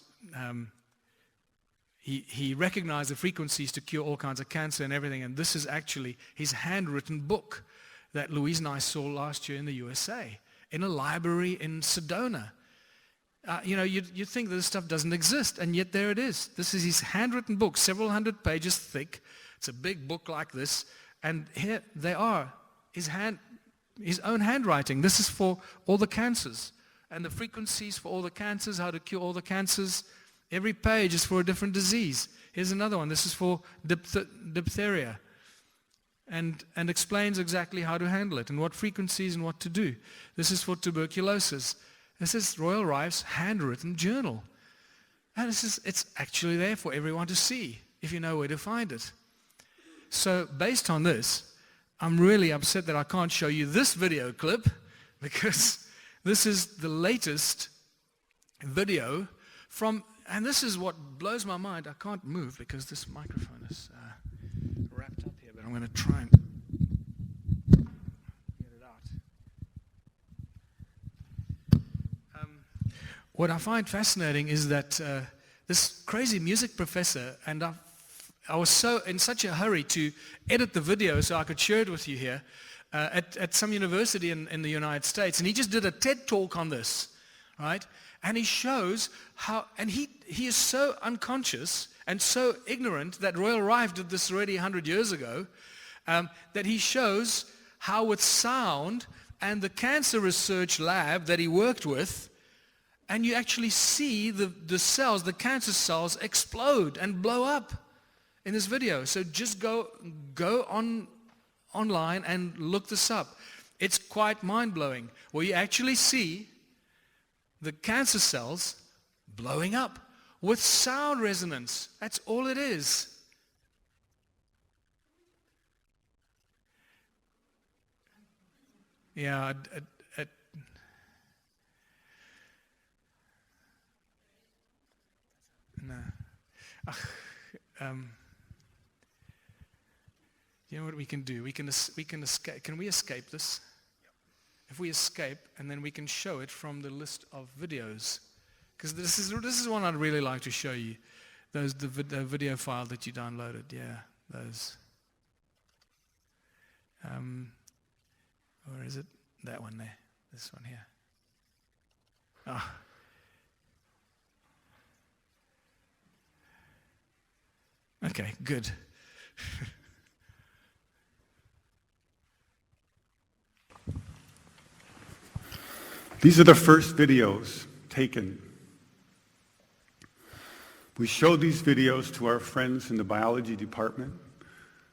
He recognized the frequencies to cure all kinds of cancer and everything. And this is actually his handwritten book that Louise and I saw last year in the USA, in a library in Sedona. You'd think that this stuff doesn't exist, and yet there it is. This is his handwritten book, several hundred pages thick. It's a big book like this, and here they are, his own handwriting. This is for all the cancers, and the frequencies for all the cancers, how to cure all the cancers. Every page is for a different disease. Here's another one. This is for diphtheria, and explains exactly how to handle it and what frequencies and what to do. This is for tuberculosis. This is Royal Rife's handwritten journal. And it's actually there for everyone to see if you know where to find it. So based on this, I'm really upset that I can't show you this video clip, because this is the latest video from, and this is what blows my mind. I can't move because this microphone is wrapped up here, but I'm going to try and get it out. what I find fascinating is that this crazy music professor, and I was in such a hurry to edit the video so I could share it with you here, at some university in the United States, and he just did a TED talk on this, right? And he shows how, and he is so unconscious and so ignorant that Royal Rife did this already 100 years ago, that he shows how with sound and the cancer research lab that he worked with, and you actually see the cells, the cancer cells, explode and blow up in this video. So just go online and look this up. It's quite mind-blowing, where you actually see the cancer cells blowing up with sound resonance. That's all it is. Yeah, no. You know what we can do? We can escape. Can we escape this? If we escape, and then we can show it from the list of videos, because this is one I'd really like to show you. The video file that you downloaded. Yeah, those. Where is it? That one there. This one here. Ah. Okay, good.
These are the first videos taken. We showed these videos to our friends in the biology department.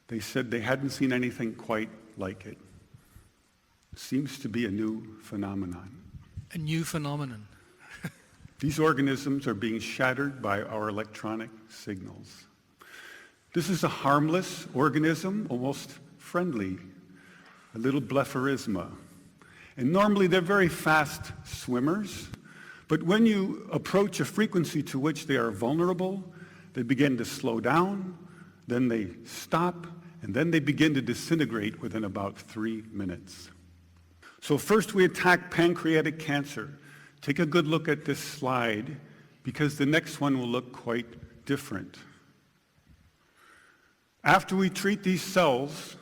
They said they hadn't seen anything quite like it. It seems to be a new phenomenon.
A new phenomenon.
These organisms are being shattered by our electronic signals. This is a harmless organism, almost friendly, a little Blepharisma. And normally they're very fast swimmers, but when you approach a frequency to which they are vulnerable, they begin to slow down, then they stop, and then they begin to disintegrate within about 3 minutes. So first we attack pancreatic cancer. Take a good look at this slide, because the next one will look quite different. After we treat these cells,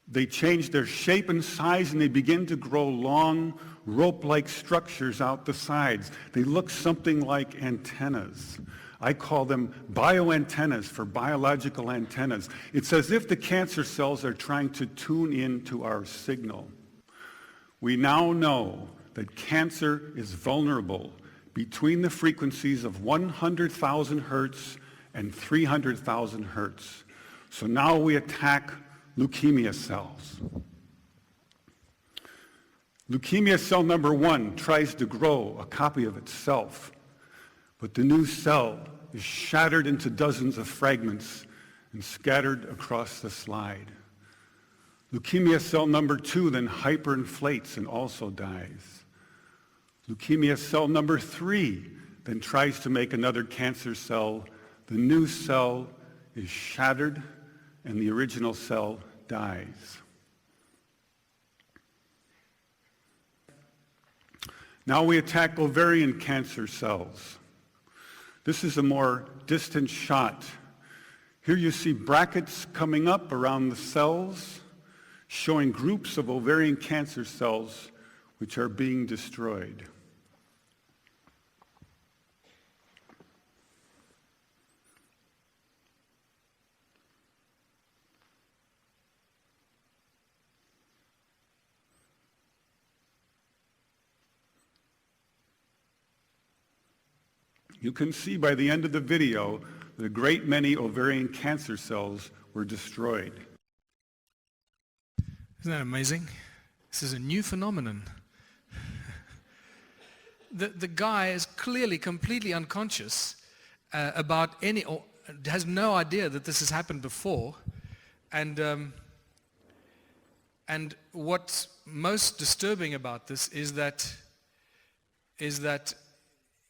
they change their shape and size, and they begin to grow long, rope-like structures out the sides. They look something like antennas. I call them bioantennas, for biological antennas. It's as if the cancer cells are trying to tune in to our signal. We now know that cancer is vulnerable between the frequencies of 100,000 hertz and 300,000 hertz. So now we attack leukemia cells. Leukemia cell number 1 tries to grow a copy of itself, but the new cell is shattered into dozens of fragments and scattered across the slide. Leukemia cell number 2 then hyperinflates and also dies. Leukemia cell number 3 then tries to make another cancer cell. The new cell is shattered and the original cell dies. Now we attack ovarian cancer cells. This is a more distant shot. Here you see brackets coming up around the cells, showing groups of ovarian cancer cells which are being destroyed. You can see by the end of the video that a great many ovarian cancer cells were destroyed.
Isn't that amazing? This is a new phenomenon. The guy is clearly completely unconscious about or has no idea that this has happened before. And what's most disturbing about this is that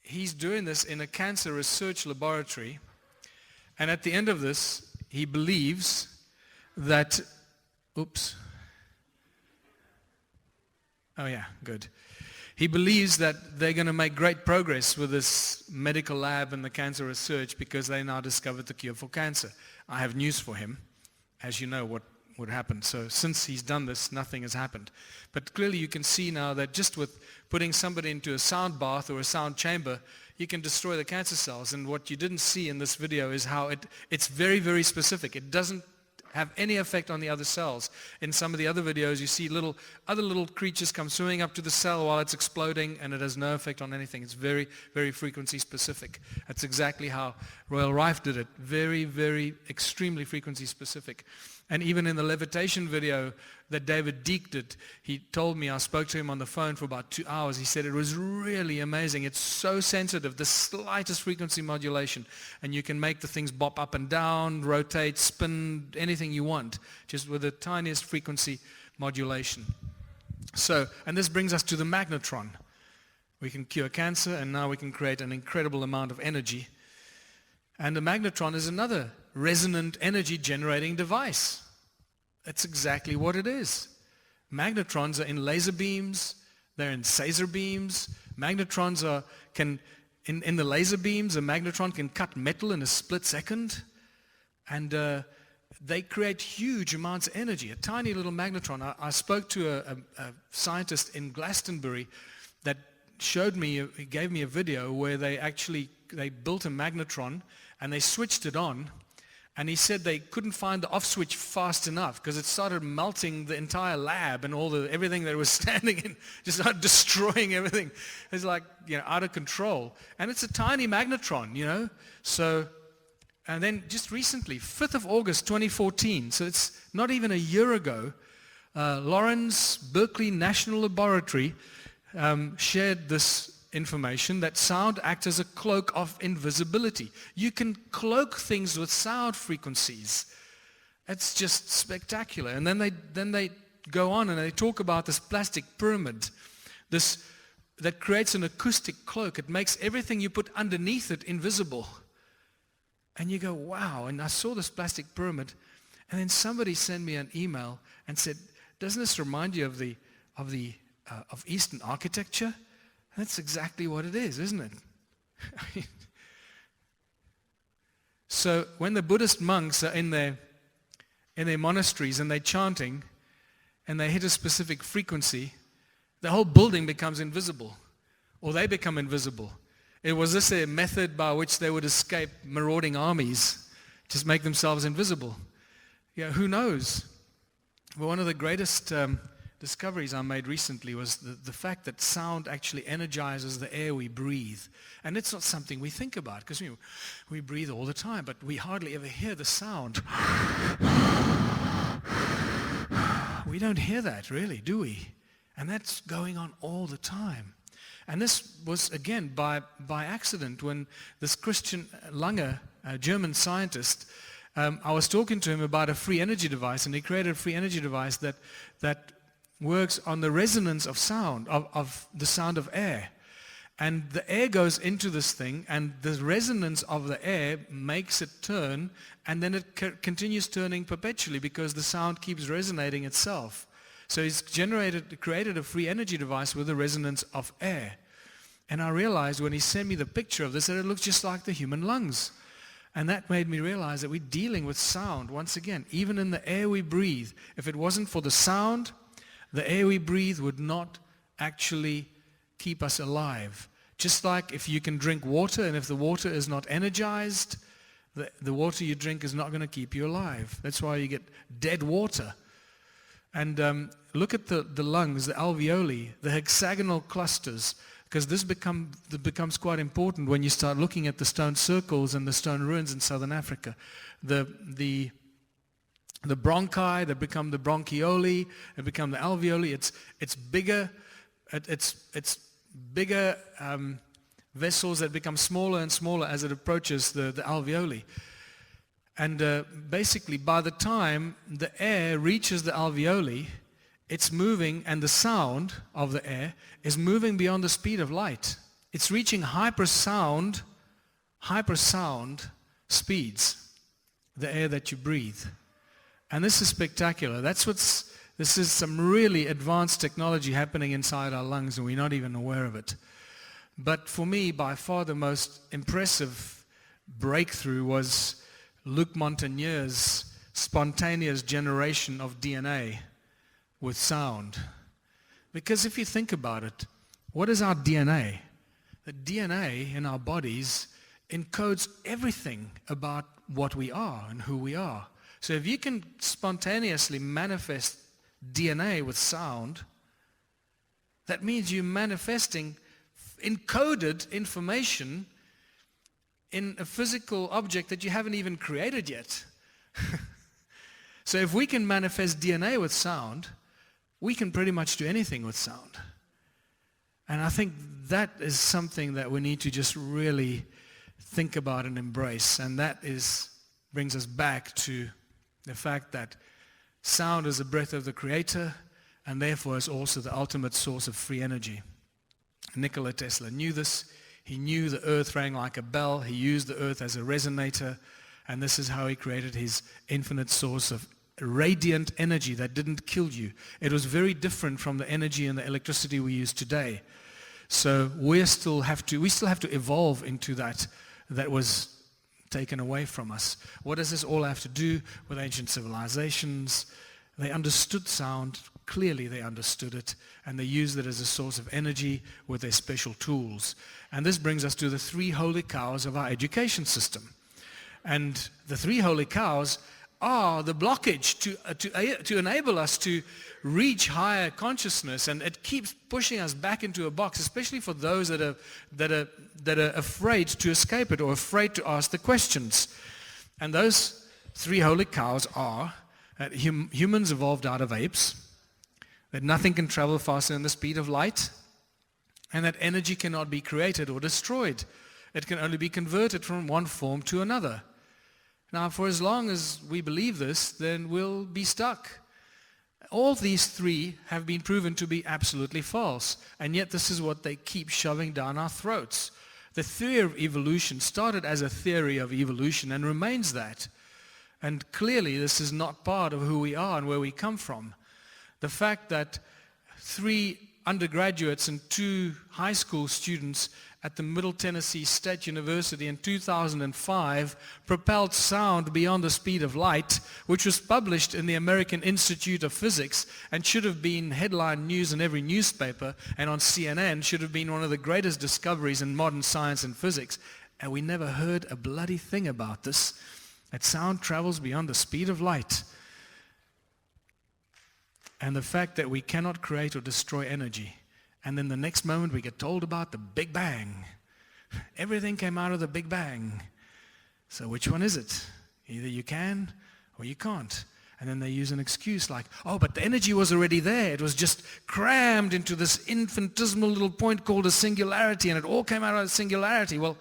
he's doing this in a cancer research laboratory, and at the end of this, he believes that, He believes that they're going to make great progress with this medical lab and the cancer research because they now discovered the cure for cancer. I have news for him. As you know what would happen. So since he's done this, nothing has happened. But clearly you can see now that just with putting somebody into a sound bath or a sound chamber, you can destroy the cancer cells. And what you didn't see in this video is how it's very, very specific. It doesn't have any effect on the other cells. In some of the other videos, you see other little creatures come swimming up to the cell while it's exploding, and it has no effect on anything. It's very, very frequency specific. That's exactly how Royal Rife did it. Very, very extremely frequency specific. And even in the levitation video that David Deek did, he told me, I spoke to him on the phone for about 2 hours. He said it was really amazing. It's so sensitive, the slightest frequency modulation. And you can make the things bop up and down, rotate, spin, anything you want, just with the tiniest frequency modulation. So, and this brings us to the magnetron. We can cure cancer, and now we can create an incredible amount of energy. And the magnetron is another resonant energy generating device. That's exactly what it is. Magnetrons are in laser beams, they're in Caesar beams. Magnetrons can in the laser beams, a magnetron can cut metal in a split second, and they create huge amounts of energy. A tiny little magnetron. I spoke to a scientist in Glastonbury that showed me, he gave me a video where they built a magnetron and they switched it on, and he said they couldn't find the off switch fast enough because it started melting the entire lab and everything that was standing in, just started destroying everything. It's like, out of control. And it's a tiny magnetron, So, and then just recently, 5th of August 2014, so it's not even a year ago, Lawrence Berkeley National Laboratory shared this information that sound acts as a cloak of invisibility. You can cloak things with sound frequencies. It's just spectacular. And then they go on and they talk about this plastic pyramid, that creates an acoustic cloak. It makes everything you put underneath it invisible. And you go, wow. And I saw this plastic pyramid, and then somebody sent me an email and said, doesn't this remind you of Eastern architecture? That's exactly what it is, isn't it? So when the Buddhist monks are in their monasteries and they're chanting and they hit a specific frequency, the whole building becomes invisible, or they become invisible. Was this a method by which they would escape marauding armies, just make themselves invisible? Who knows? But one of the greatest discoveries I made recently was the fact that sound actually energizes the air we breathe. And it's not something we think about, because we breathe all the time, but we hardly ever hear the sound. We don't hear that really, do we? And that's going on all the time. And this was, again, by accident, when this Christian Lange, a German scientist, I was talking to him about a free energy device, and he created a free energy device that works on the resonance of sound, of the sound of air. And the air goes into this thing, and the resonance of the air makes it turn, and then it continues turning perpetually because the sound keeps resonating itself. So he's created a free energy device with the resonance of air. And I realized when he sent me the picture of this that it looks just like the human lungs. And that made me realize that we're dealing with sound once again, even in the air we breathe. If it wasn't for the sound, the air we breathe would not actually keep us alive. Just like if you can drink water, and if the water is not energized, the water you drink is not going to keep you alive. That's why you get dead water. And look at the lungs, the alveoli, the hexagonal clusters, because this becomes quite important when you start looking at the stone circles and the stone ruins in southern Africa. The bronchi, they become the bronchioli, they become the alveoli. It's bigger. It's bigger vessels that become smaller and smaller as it approaches the alveoli. And basically, by the time the air reaches the alveoli, it's moving, and the sound of the air is moving beyond the speed of light. It's reaching hypersound speeds, the air that you breathe. And this is spectacular. This This is some really advanced technology happening inside our lungs and we're not even aware of it. But for me, by far the most impressive breakthrough was Luc Montagnier's spontaneous generation of DNA with sound. Because if you think about it, what is our DNA? The DNA in our bodies encodes everything about what we are and who we are. So if you can spontaneously manifest DNA with sound, that means you're manifesting encoded information in a physical object that you haven't even created yet. So if we can manifest DNA with sound, we can pretty much do anything with sound. And I think that is something that we need to just really think about and embrace. And that brings us back to the fact that sound is the breath of the Creator and therefore is also the ultimate source of free energy. Nikola Tesla knew this. He knew the earth rang like a bell. He used the earth as a resonator. And this is how he created his infinite source of radiant energy that didn't kill you. It was very different from the energy and the electricity we use today. So we still have to evolve into that was taken away from us. What does this all have to do with ancient civilizations? They understood sound. Clearly they understood it, and they used it as a source of energy with their special tools. And this brings us to the three holy cows of our education system. And the three holy cows are the blockage to enable us to reach higher consciousness, and it keeps pushing us back into a box, especially for those that are afraid to escape it or afraid to ask the questions. And those three holy cows are that humans evolved out of apes, that nothing can travel faster than the speed of light, and that energy cannot be created or destroyed. It can only be converted from one form to another. Now, for as long as we believe this, then we'll be stuck. All these three have been proven to be absolutely false, and yet this is what they keep shoving down our throats. The theory of evolution started as a theory of evolution and remains that. And clearly this is not part of who we are and where we come from. The fact that 3 undergraduates and 2 high school students at the Middle Tennessee State University in 2005 propelled sound beyond the speed of light, which was published in the American Institute of Physics and should have been headline news in every newspaper and on CNN, should have been one of the greatest discoveries in modern science and physics. And we never heard a bloody thing about this, that sound travels beyond the speed of light. And the fact that we cannot create or destroy energy. And then the next moment we get told about the Big Bang. Everything came out of the Big Bang. So which one is it? Either you can or you can't. And then they use an excuse like, oh, but the energy was already there. It was just crammed into this infinitesimal little point called a singularity, and it all came out of a singularity. Well,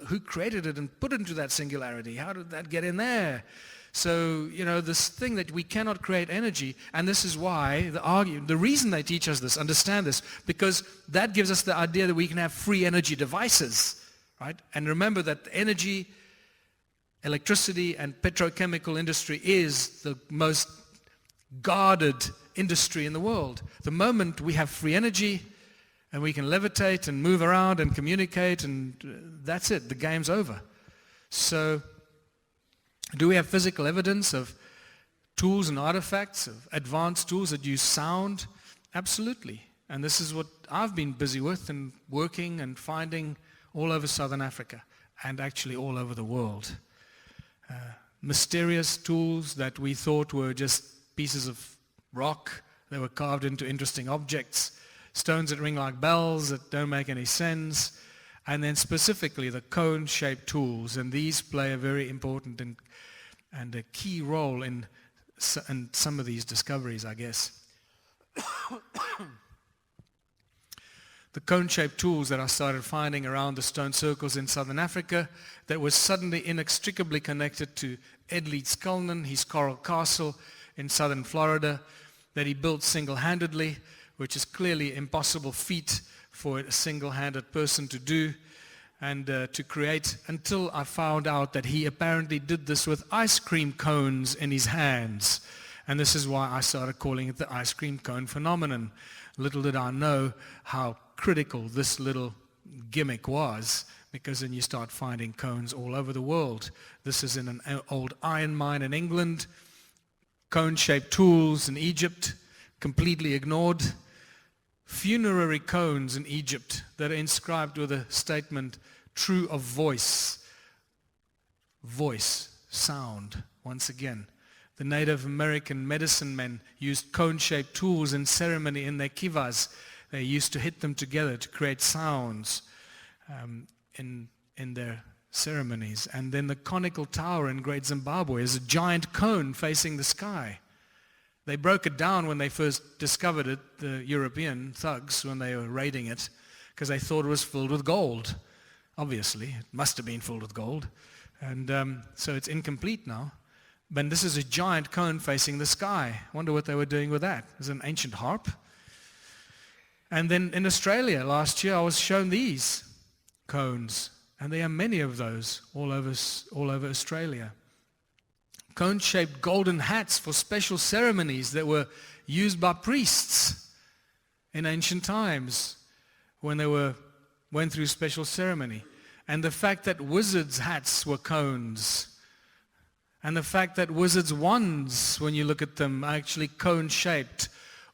who created it and put it into that singularity? How did that get in there? So, this thing that we cannot create energy, and this is why the reason they teach us this, understand this, because that gives us the idea that we can have free energy devices, right? And remember that energy, electricity, and petrochemical industry is the most guarded industry in the world. The moment we have free energy, and we can levitate and move around and communicate, and that's it, the game's over. So, do we have physical evidence of tools and artifacts, of advanced tools that use sound? Absolutely. And this is what I've been busy with and working and finding all over Southern Africa and actually all over the world. Mysterious tools that we thought were just pieces of rock that were carved into interesting objects, stones that ring like bells that don't make any sense, and then specifically the cone-shaped tools. And these play a very important and a key role in some of these discoveries, I guess. The cone-shaped tools that I started finding around the stone circles in Southern Africa that was suddenly inextricably connected to Ed Leeds Cullinan, his Coral Castle in southern Florida, that he built single-handedly, which is clearly an impossible feat for a single-handed person to do and to create, until I found out that he apparently did this with ice cream cones in his hands. And this is why I started calling it the ice cream cone phenomenon. Little did I know how critical this little gimmick was, because then you start finding cones all over the world. This is in an old iron mine in England. Cone-shaped tools in Egypt, completely ignored. Funerary cones in Egypt that are inscribed with a statement, true of voice. Voice, sound, once again. The Native American medicine men used cone-shaped tools in ceremony in their kivas. They used to hit them together to create sounds in their ceremonies. And then the conical tower in Great Zimbabwe is a giant cone facing the sky. They broke it down when they first discovered it, the European thugs, when they were raiding it, because they thought it was filled with gold. Obviously, it must have been filled with gold. And so it's incomplete now. But this is a giant cone facing the sky. Wonder what they were doing with that. It's an ancient harp. And then in Australia last year, I was shown these cones. And there are many of those all over Australia. Cone-shaped golden hats for special ceremonies that were used by priests in ancient times when they went through special ceremony. And the fact that wizards' hats were cones. And the fact that wizards' wands, when you look at them, are actually cone-shaped.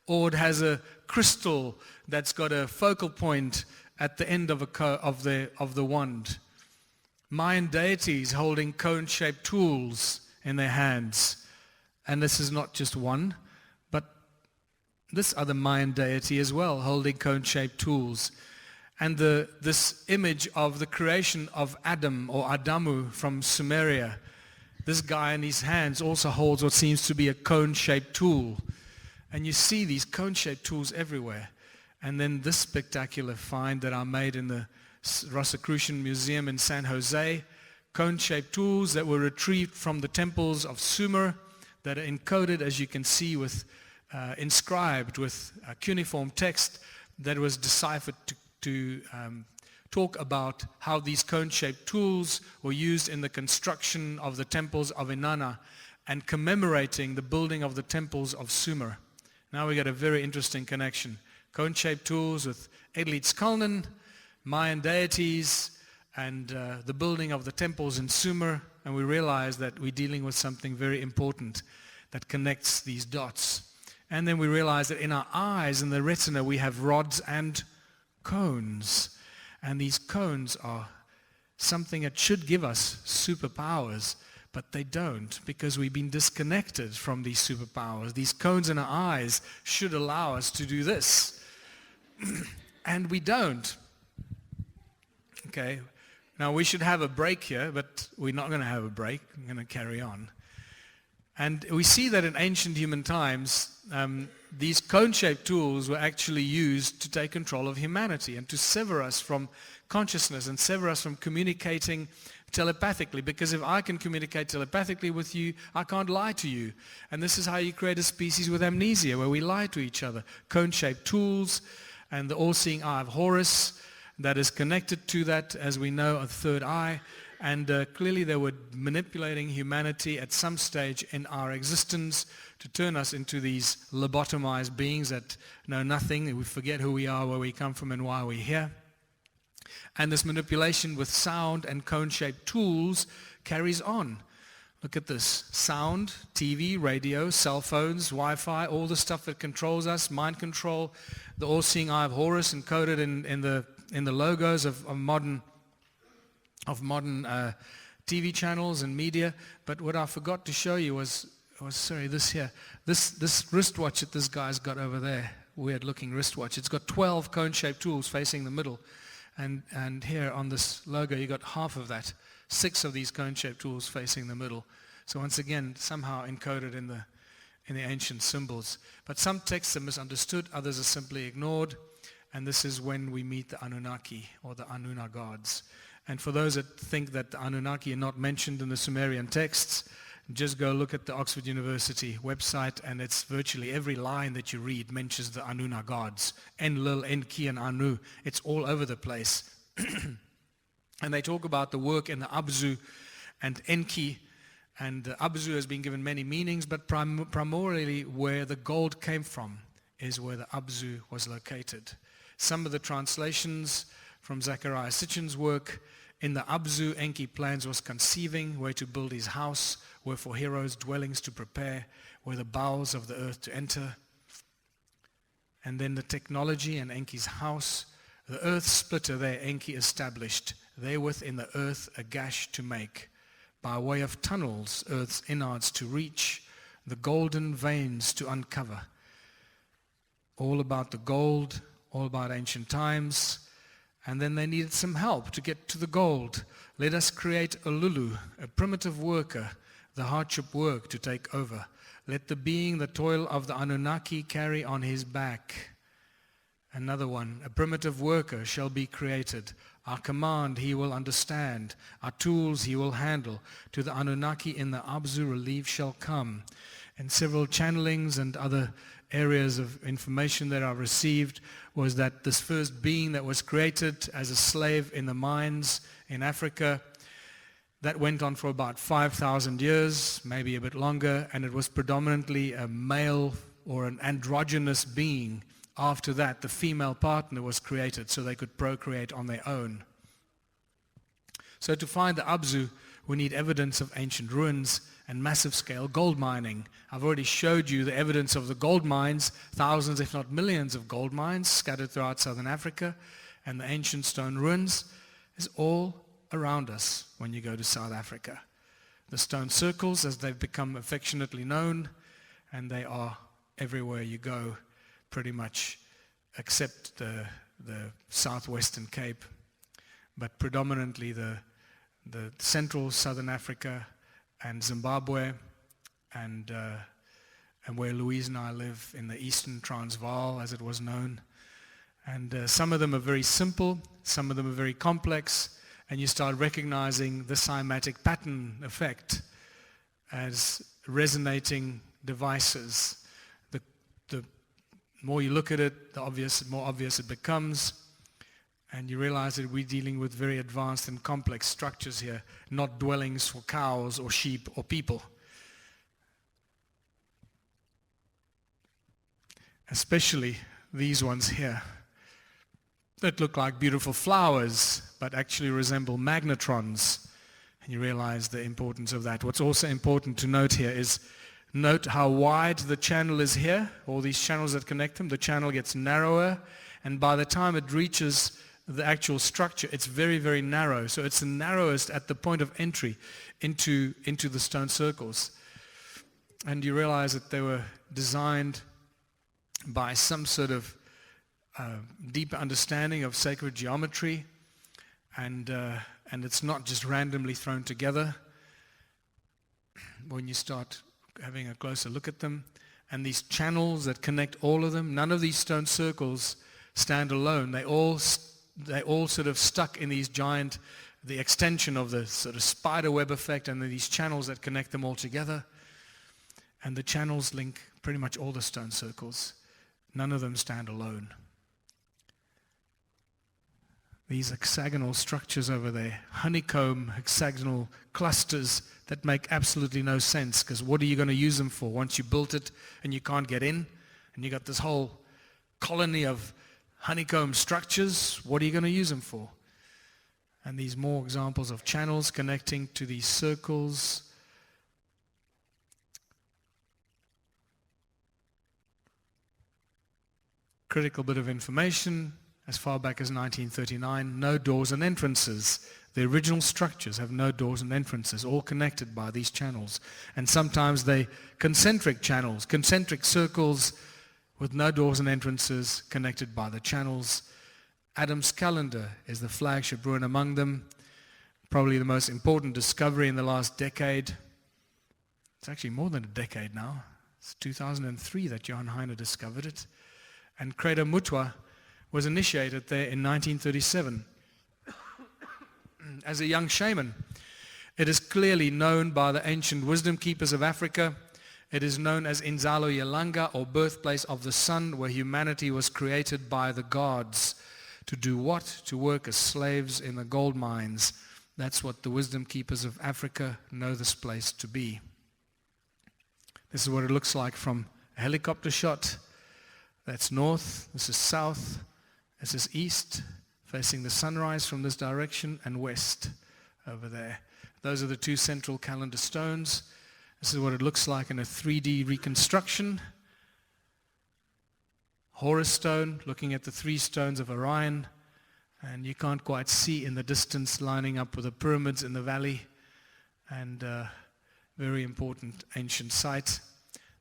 Or it has a crystal that's got a focal point at the end of the wand. Mayan deities holding cone-shaped tools in their hands. And this is not just one, but this other Mayan deity as well, holding cone-shaped tools. And this image of the creation of Adam or Adamu from Sumeria, this guy in his hands also holds what seems to be a cone-shaped tool. And you see these cone-shaped tools everywhere. And then this spectacular find that I made in the Rosicrucian Museum in San Jose, cone-shaped tools that were retrieved from the temples of Sumer that are encoded, as you can see, inscribed with cuneiform text that was deciphered to talk about how these cone-shaped tools were used in the construction of the temples of Inanna and commemorating the building of the temples of Sumer. Now we got a very interesting connection. Cone-shaped tools with Edlitz-Kalnin, Mayan deities, and the building of the temples in Sumer, and we realize that we're dealing with something very important that connects these dots. And then we realize that in our eyes, in the retina, we have rods and cones. And these cones are something that should give us superpowers, but they don't, because we've been disconnected from these superpowers. These cones in our eyes should allow us to do this. And we don't. Okay. Now we should have a break here, but we're not going to have a break. I'm going to carry on. And we see that in ancient human times, these cone-shaped tools were actually used to take control of humanity and to sever us from consciousness and sever us from communicating telepathically. Because if I can communicate telepathically with you, I can't lie to you. And this is how you create a species with amnesia, where we lie to each other. Cone-shaped tools and the all-seeing eye of Horus that is connected to that, as we know, a third eye. And clearly they were manipulating humanity at some stage in our existence to turn us into these lobotomized beings that know nothing. We forget who we are, where we come from, and why we're here. And this manipulation with sound and cone-shaped tools carries on. Look at this. Sound, TV, radio, cell phones, Wi-Fi, all the stuff that controls us, mind control, the all-seeing eye of Horus encoded in the logos of modern TV channels and media. But what I forgot to show you was this here. This wristwatch that this guy's got over there, weird looking wristwatch. It's got 12 cone-shaped tools facing the middle. And here on this logo, you got half of that. 6 of these cone-shaped tools facing the middle. So once again, somehow encoded in the ancient symbols. But some texts are misunderstood, others are simply ignored. And this is when we meet the Anunnaki, or the Anunna gods. And for those that think that the Anunnaki are not mentioned in the Sumerian texts, just go look at the Oxford University website, and it's virtually every line that you read mentions the Anunna gods. Enlil, Enki, and Anu. It's all over the place. And they talk about the work in the Abzu and Enki And Abzu has been given many meanings, but primarily where the gold came from is where the Abzu was located. Some of the translations from Zechariah Sitchin's work, in the Abzu Enki plans was conceiving, where to build his house, where for heroes dwellings to prepare, where the bowels of the earth to enter. And then the technology and Enki's house, the earth splitter there Enki established, therewith in the earth a gash to make, by way of tunnels earth's innards to reach, the golden veins to uncover. All about the gold, all about ancient times, and then they needed some help to get to the gold. Let us create a Lulu, a primitive worker, the hardship work to take over. Let the being the toil of the Anunnaki carry on his back. Another one, a primitive worker shall be created. Our command he will understand. Our tools he will handle. To the Anunnaki in the Abzu relief shall come. And several channelings and other areas of information that I've received was that this first being that was created as a slave in the mines in Africa, that went on for about 5,000 years, maybe a bit longer, and it was predominantly a male or an androgynous being. After that, the female partner was created so they could procreate on their own. So to find the Abzu, we need evidence of ancient ruins and massive scale gold mining. I've already showed you the evidence of the gold mines, thousands if not millions of gold mines scattered throughout southern Africa, and the ancient stone ruins is all around us when you go to South Africa. The stone circles, as they've become affectionately known, and they are everywhere you go, pretty much, except the southwestern Cape, but predominantly the central southern Africa and Zimbabwe, and where Louise and I live in the eastern Transvaal, as it was known. And some of them are very simple, some of them are very complex, and you start recognizing the cymatic pattern effect as resonating devices. The more you look at it, the more obvious it becomes, and you realize that we're dealing with very advanced and complex structures here, not dwellings for cows or sheep or people. Especially these ones here that look like beautiful flowers but actually resemble magnetrons, and you realize the importance of that. What's also important to note here is note how wide the channel is here, all these channels that connect them. The channel gets narrower, and by the time it reaches the actual structure, it's very, very narrow. So it's the narrowest at the point of entry into the stone circles. And you realize that they were designed by some sort of deeper understanding of sacred geometry, and it's not just randomly thrown together when you start having a closer look at them. And these channels that connect all of them, none of these stone circles stand alone. They all sort of stuck in these giant, the extension of the sort of spider web effect, and these channels that connect them all together. And the channels link pretty much all the stone circles. None of them stand alone. These hexagonal structures over there, honeycomb hexagonal clusters that make absolutely no sense, because what are you going to use them for once you built it and you can't get in, and you got this whole colony of honeycomb structures? What are you going to use them for? And these more examples of channels connecting to these circles. Critical bit of information. As far back as 1939, no doors and entrances. The original structures have no doors and entrances, all connected by these channels. And sometimes they concentric channels, concentric circles with no doors and entrances connected by the channels. Adam's calendar is the flagship ruin among them, probably the most important discovery in the last decade. It's actually more than a decade now. It's 2003 that Johann Heine discovered it. And Credo Mutwa was initiated there in 1937 as a young shaman. It is clearly known by the ancient wisdom keepers of Africa. It is known as Inzalo Yelanga, or birthplace of the sun, where humanity was created by the gods. To do what? To work as slaves in the gold mines. That's what the wisdom keepers of Africa know this place to be. This is what it looks like from a helicopter shot. That's north, this is south, this is east, facing the sunrise from this direction, and west over there. Those are the two central calendar stones. This is what it looks like in a 3D reconstruction. Horus stone, looking at the three stones of Orion, and you can't quite see in the distance, lining up with the pyramids in the valley, and very important ancient site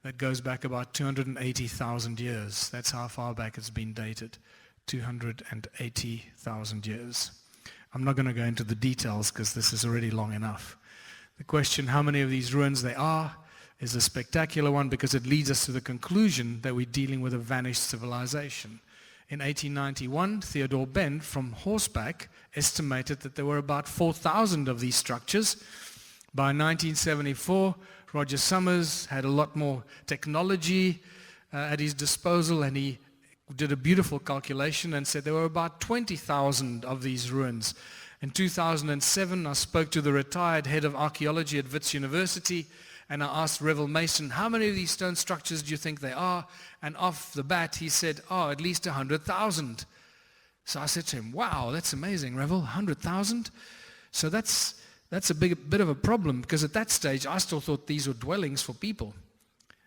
that goes back about 280,000 years. That's how far back it's been dated, 280,000 years. I'm not going to go into the details because this is already long enough. The question, how many of these ruins there are, is a spectacular one because it leads us to the conclusion that we're dealing with a vanished civilization. In 1891, Theodore Bent from horseback estimated that there were about 4,000 of these structures. By 1974, Roger Summers had a lot more technology at his disposal, and he did a beautiful calculation and said there were about 20,000 of these ruins. In 2007, I spoke to the retired head of archaeology at Wits University, and I asked Revel Mason, how many of these stone structures do you think there are? And off the bat, he said, at least 100,000. So I said to him, wow, that's amazing, Revel, 100,000? So that's a bit of a problem, because at that stage, I still thought these were dwellings for people.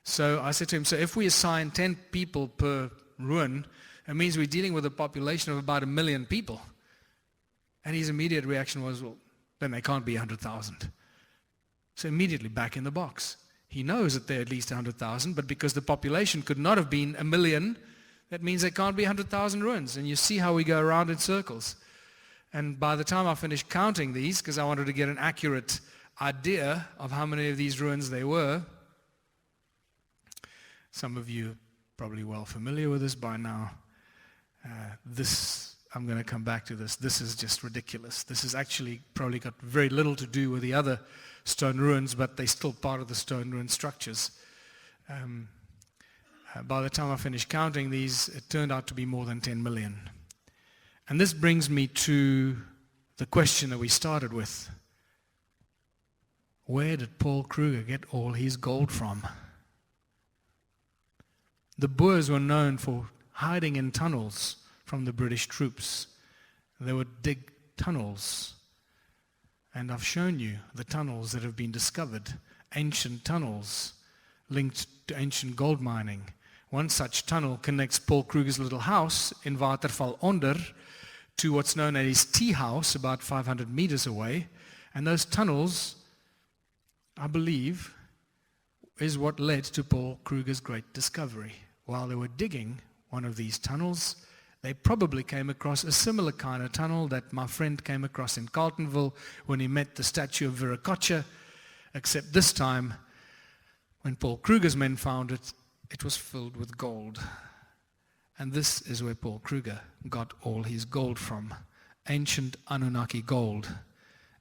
So I said to him, so if we assign 10 people per ruin, it means we're dealing with a population of about 1 million people. And his immediate reaction was, well, then they can't be 100,000. So immediately back in the box. He knows that there are at least 100,000, but because the population could not have been 1 million, that means there can't be 100,000 ruins. And you see how we go around in circles. And by the time I finished counting these, because I wanted to get an accurate idea of how many of these ruins there were, some of you are probably well familiar with this by now. I'm going to come back to this. This is just ridiculous. This has actually probably got very little to do with the other stone ruins, but they're still part of the stone ruin structures. By the time I finished counting these, it turned out to be more than 10 million. And this brings me to the question that we started with. Where did Paul Kruger get all his gold from? The Boers were known for hiding in tunnels from the British troops. They would dig tunnels. And I've shown you the tunnels that have been discovered, ancient tunnels linked to ancient gold mining. One such tunnel connects Paul Kruger's little house in Waterval Onder to what's known as his tea house about 500 meters away. And those tunnels, I believe, is what led to Paul Kruger's great discovery. While they were digging one of these tunnels, they probably came across a similar kind of tunnel that my friend came across in Carltonville when he met the statue of Viracocha, except this time, when Paul Kruger's men found it, it was filled with gold. And this is where Paul Kruger got all his gold from, ancient Anunnaki gold.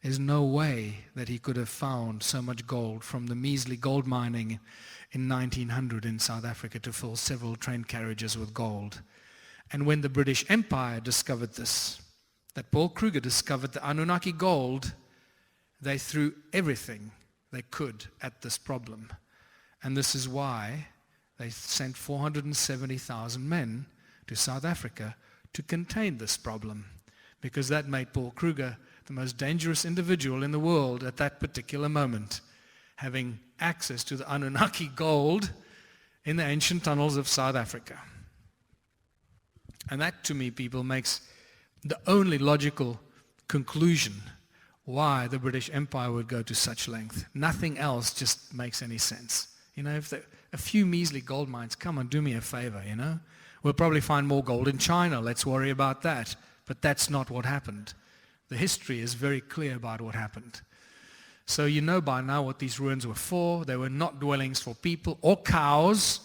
There's no way that he could have found so much gold from the measly gold mining in 1900 in South Africa to fill several train carriages with gold. And when the British Empire discovered this, that Paul Kruger discovered the Anunnaki gold, they threw everything they could at this problem. And this is why they sent 470,000 men to South Africa to contain this problem, because that made Paul Kruger the most dangerous individual in the world at that particular moment, having access to the Anunnaki gold in the ancient tunnels of South Africa. And that, to me, people, makes the only logical conclusion why the British Empire would go to such length. Nothing else just makes any sense. You know, if a few measly gold mines, come on, do me a favor, you know. We'll probably find more gold in China. Let's worry about that. But that's not what happened. The history is very clear about what happened. So you know by now what these ruins were for. They were not dwellings for people or cows.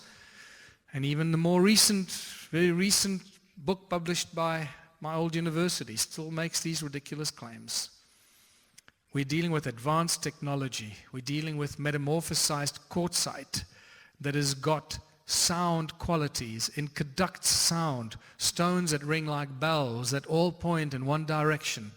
And even the more recent, very recent book published by my old university still makes these ridiculous claims. We're dealing with advanced technology. We're dealing with metamorphosized quartzite that has got sound qualities, it conducts sound, stones that ring like bells that all point in one direction.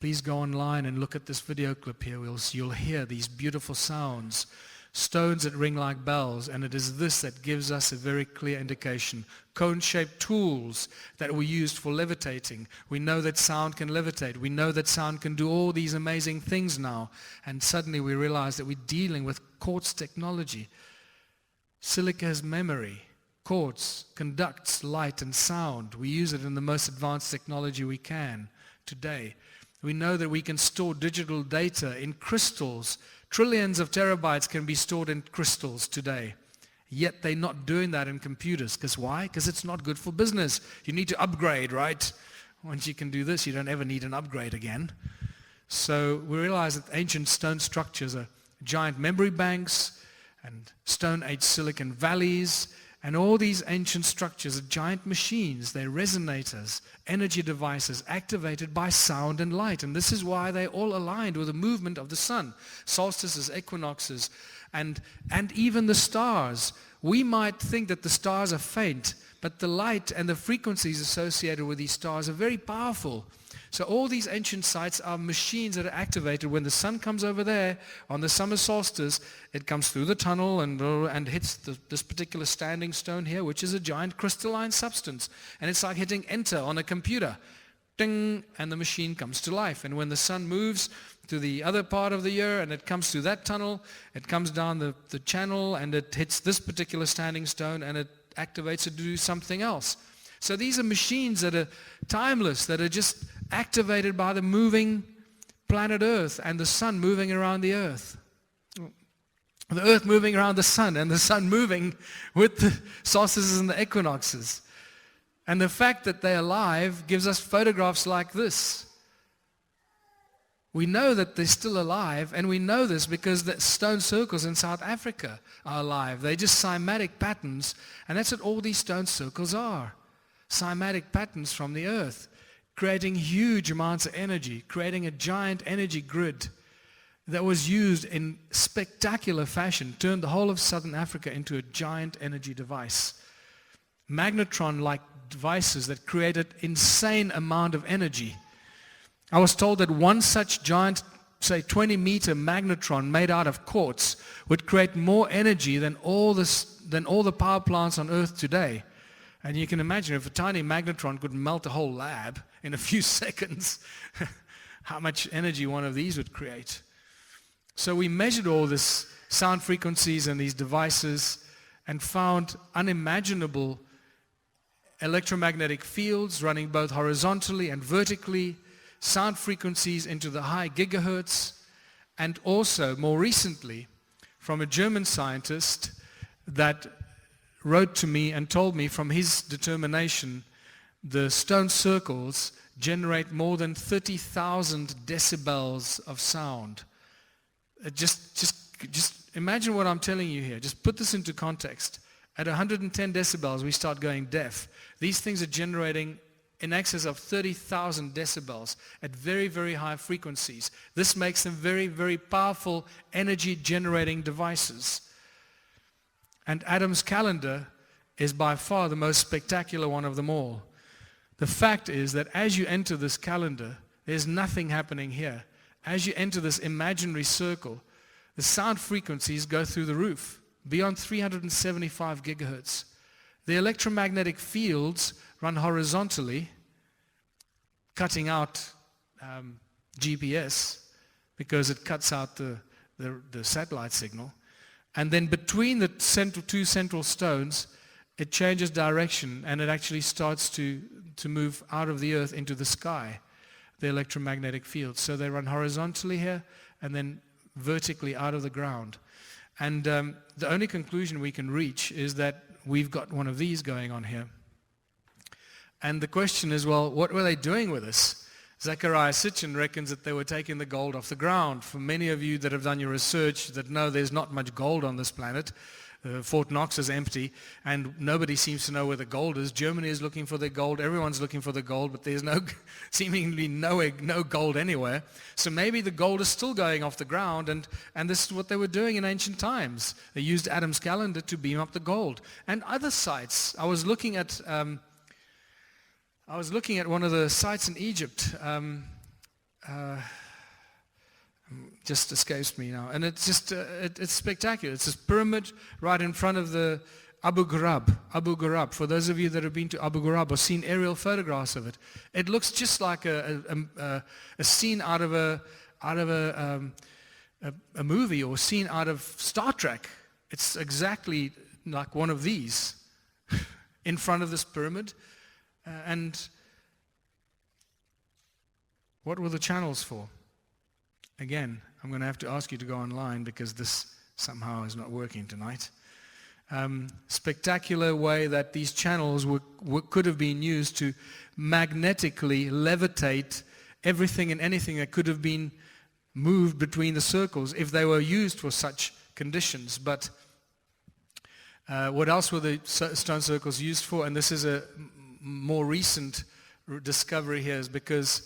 Please go online and look at this video clip here. You'll hear these beautiful sounds, stones that ring like bells, and it is this that gives us a very clear indication. Cone-shaped tools that were used for levitating. We know that sound can levitate. We know that sound can do all these amazing things now, and suddenly we realize that we're dealing with quartz technology. Silica has memory. Quartz conducts light and sound. We use it in the most advanced technology we can today. We know that we can store digital data in crystals. Trillions of terabytes can be stored in crystals today. Yet they're not doing that in computers. Because why? Because it's not good for business. You need to upgrade, right? Once you can do this, you don't ever need an upgrade again. So we realize that ancient stone structures are giant memory banks and Stone Age Silicon Valleys. And all these ancient structures are giant machines. They're resonators, energy devices activated by sound and light. And this is why they're all aligned with the movement of the sun. Solstices, equinoxes, and even the stars. We might think that the stars are faint, but the light and the frequencies associated with these stars are very powerful. So all these ancient sites are machines that are activated when the sun comes over there on the summer solstice. It comes through the tunnel and hits this particular standing stone here, which is a giant crystalline substance. And it's like hitting enter on a computer. Ding, and the machine comes to life. And when the sun moves to the other part of the year and it comes through that tunnel, it comes down the channel and it hits this particular standing stone and it activates it to do something else. So these are machines that are timeless, that are just activated by the moving planet Earth and the sun moving around the Earth. The Earth moving around the sun and the sun moving with the solstices and the equinoxes. And the fact that they're alive gives us photographs like this. We know that they're still alive, and we know this because the stone circles in South Africa are alive. They're just cymatic patterns, and that's what all these stone circles are. Cymatic patterns from the earth, creating huge amounts of energy, creating a giant energy grid that was used in spectacular fashion, turned the whole of Southern Africa into a giant energy device. Magnetron-like devices that created insane amount of energy. I was told that one such giant, say 20-meter magnetron made out of quartz would create more energy than all the power plants on Earth today. And you can imagine if a tiny magnetron could melt a whole lab in a few seconds, how much energy one of these would create. So we measured all this sound frequencies and these devices and found unimaginable electromagnetic fields running both horizontally and vertically, sound frequencies into the high gigahertz, and also more recently from a German scientist that wrote to me and told me from his determination the stone circles generate more than 30,000 decibels of sound. Just imagine what I'm telling you here. Just put this into context. At 110 decibels, we start going deaf. These things are generating in excess of 30,000 decibels at very, very high frequencies. This makes them very, very powerful energy-generating devices. And Adam's calendar is by far the most spectacular one of them all. The fact is that as you enter this calendar, there's nothing happening here. As you enter this imaginary circle, the sound frequencies go through the roof, beyond 375 gigahertz. The electromagnetic fields run horizontally, cutting out GPS because it cuts out the satellite signal. And then between the two central stones, it changes direction and it actually starts to move out of the earth into the sky, the electromagnetic fields. So they run horizontally here and then vertically out of the ground. And the only conclusion we can reach is that we've got one of these going on here. And the question is, well, what were they doing with this? Zechariah Sitchin reckons that they were taking the gold off the ground. For many of you that have done your research that know there's not much gold on this planet, Fort Knox is empty and nobody seems to know where the gold is. Germany is looking for their gold. Everyone's looking for the gold, but there's seemingly no gold anywhere. So maybe the gold is still going off the ground, and this is what they were doing in ancient times. They used Adam's calendar to beam up the gold. And other sites, I was looking at one of the sites in Egypt. just escapes me now. And it's just, it's spectacular. It's this pyramid right in front of the Abu Ghraib. Abu Ghraib. For those of you that have been to Abu Ghraib or seen aerial photographs of it, it looks just like a scene out of a movie or scene out of Star Trek. It's exactly like one of these in front of this pyramid. And what were the channels for? Again, I'm going to have to ask you to go online because this somehow is not working tonight. Spectacular way that these channels could have been used to magnetically levitate everything and anything that could have been moved between the circles if they were used for such conditions. But what else were the stone circles used for? And this is a more recent discovery here, is because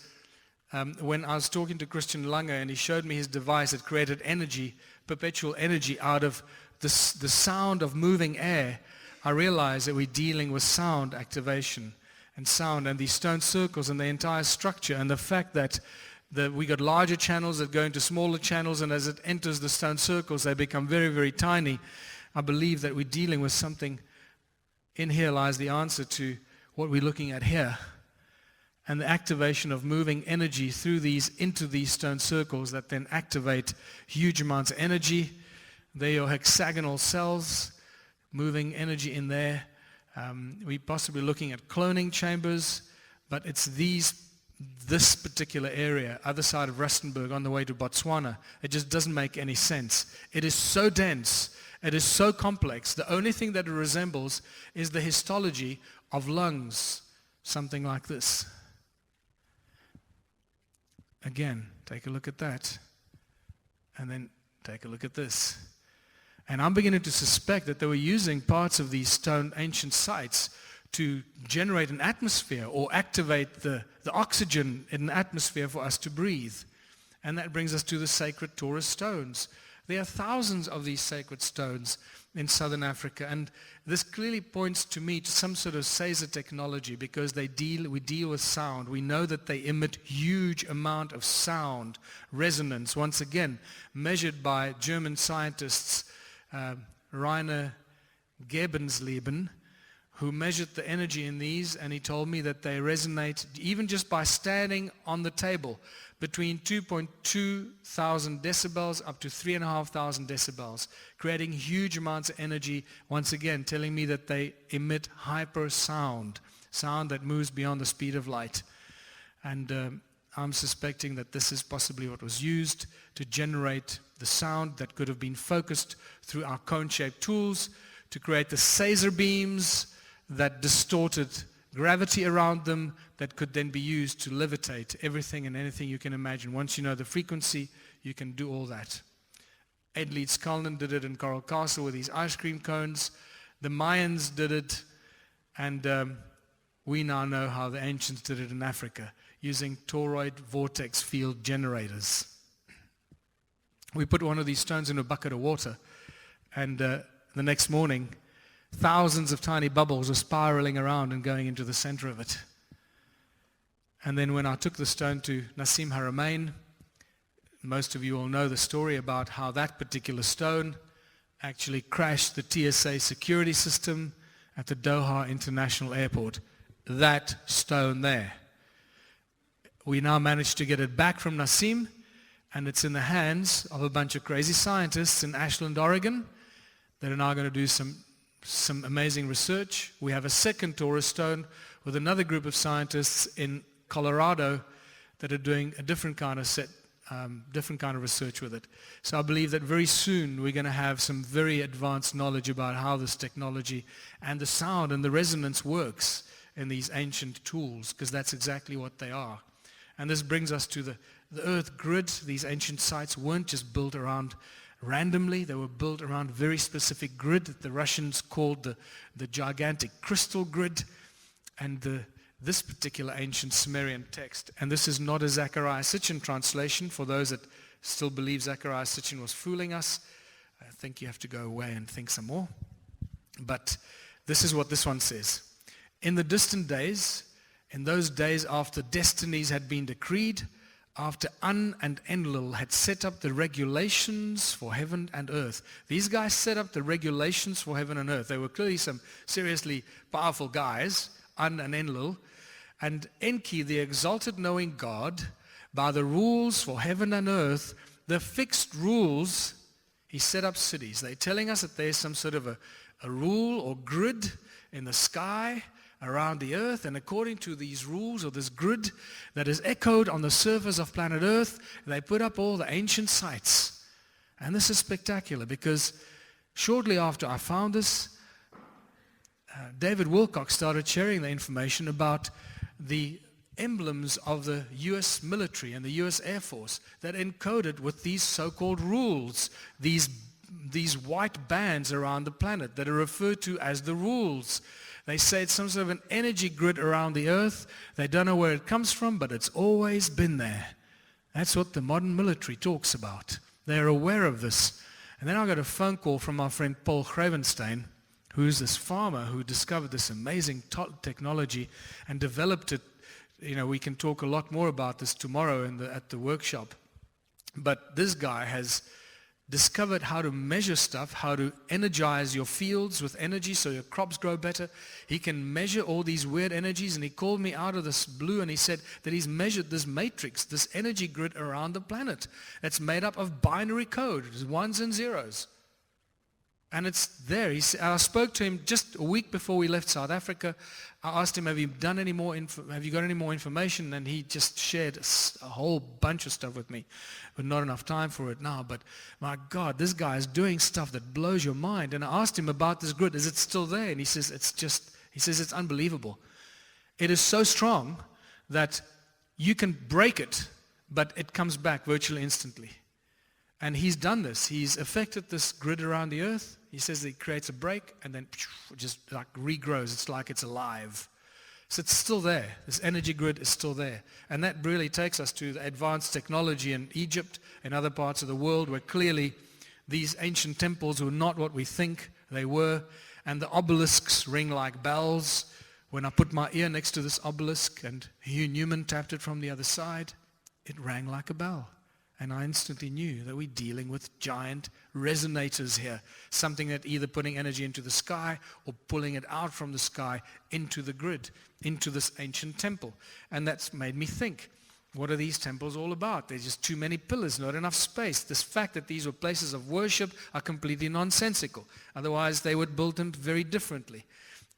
when I was talking to Christian Lange and he showed me his device that created energy, perpetual energy out of the sound of moving air, I realized that we're dealing with sound activation and sound and these stone circles and the entire structure, and the fact that we got larger channels that go into smaller channels, and as it enters the stone circles they become very, very tiny. I believe that we're dealing with something. In here lies the answer to what we're looking at here, and the activation of moving energy through these into these stone circles that then activate huge amounts of energy. They're your hexagonal cells, moving energy in there. We're possibly looking at cloning chambers, but it's this particular area, other side of Rustenburg on the way to Botswana. It just doesn't make any sense. It is so dense. It is so complex. The only thing that it resembles is the histology of lungs, something like this. Again, take a look at that. And then take a look at this. And I'm beginning to suspect that they were using parts of these stone ancient sites to generate an atmosphere or activate the oxygen in an atmosphere for us to breathe. And that brings us to the sacred Taurus stones. There are thousands of these sacred stones in southern Africa, and this clearly points to me to some sort of Caesar technology, because we deal with sound. We know that they emit huge amount of sound resonance, once again measured by German scientists, Rainer Gebensleben, who measured the energy in these, and he told me that they resonate even just by standing on the table between 2.2 thousand decibels up to 3,500 decibels, creating huge amounts of energy, once again telling me that they emit hyper sound that moves beyond the speed of light. And I'm suspecting that this is possibly what was used to generate the sound that could have been focused through our cone-shaped tools to create the Caesar beams that distorted gravity around them, that could then be used to levitate everything and anything you can imagine. Once you know the frequency, you can do all that. Edleed Skalnin did it in Coral Castle with these ice cream cones. The Mayans did it, and we now know how the ancients did it in Africa, using toroid vortex field generators. We put one of these stones in a bucket of water, and the next morning, thousands of tiny bubbles were spiraling around and going into the center of it. And then when I took the stone to Nassim Haramein, most of you all know the story about how that particular stone actually crashed the TSA security system at the Doha International Airport. That stone there. We now managed to get it back from Nassim, and it's in the hands of a bunch of crazy scientists in Ashland, Oregon, that are now going to do some amazing research. We have a second Taurus stone with another group of scientists in Colorado that are doing a different kind of research with it. So I believe that very soon we're going to have some very advanced knowledge about how this technology and the sound and the resonance works in these ancient tools, because that's exactly what they are. And this brings us to the Earth grid. These ancient sites weren't just built around randomly. They were built around a very specific grid that the Russians called the gigantic crystal grid, and this particular ancient Sumerian text. And this is not a Zecharia Sitchin translation. For those that still believe Zecharia Sitchin was fooling us, I think you have to go away and think some more. But this is what this one says. In the distant days, in those days after destinies had been decreed, after Un and Enlil had set up the regulations for heaven and earth. These guys set up the regulations for heaven and earth. They were clearly some seriously powerful guys, Un and Enlil. And Enki, the exalted knowing God, by the rules for heaven and earth, the fixed rules, he set up cities. They're telling us that there's some sort of a rule or grid in the sky around the earth, and according to these rules or this grid that is echoed on the surface of planet Earth, they put up all the ancient sites. And this is spectacular because shortly after I found this, David Wilcox started sharing the information about the emblems of the U.S. military and the U.S. Air Force that encoded with these so-called rules, these white bands around the planet that are referred to as the rules. They say it's some sort of an energy grid around the earth. They don't know where it comes from, but it's always been there. That's what the modern military talks about. They're aware of this. And then I got a phone call from my friend Paul Gravenstein, who's this farmer who discovered this amazing technology and developed it. You know, we can talk a lot more about this tomorrow at the workshop. But this guy has discovered how to measure stuff, how to energize your fields with energy so your crops grow better. He can measure all these weird energies, and he called me out of this blue and he said that he's measured this matrix, this energy grid around the planet. It's made up of binary code, it's ones and zeros. And it's there. I spoke to him just a week before we left South Africa. I asked him, have you got any more information? And he just shared a whole bunch of stuff with me. But not enough time for it now. But my God, this guy is doing stuff that blows your mind. And I asked him about this grid. Is it still there? And he says it's unbelievable. It is so strong that you can break it, but it comes back virtually instantly. And he's done this. He's affected this grid around the earth. He says that he creates a break and then just like regrows. It's like it's alive. So it's still there. This energy grid is still there. And that really takes us to the advanced technology in Egypt and other parts of the world where clearly these ancient temples were not what we think they were. And the obelisks ring like bells. When I put my ear next to this obelisk and Hugh Newman tapped it from the other side, it rang like a bell. And I instantly knew that we're dealing with giant resonators here, something that either putting energy into the sky or pulling it out from the sky into the grid, into this ancient temple. And that's made me think, what are these temples all about? There's just too many pillars, not enough space. This fact that these were places of worship are completely nonsensical. Otherwise, they would build them very differently.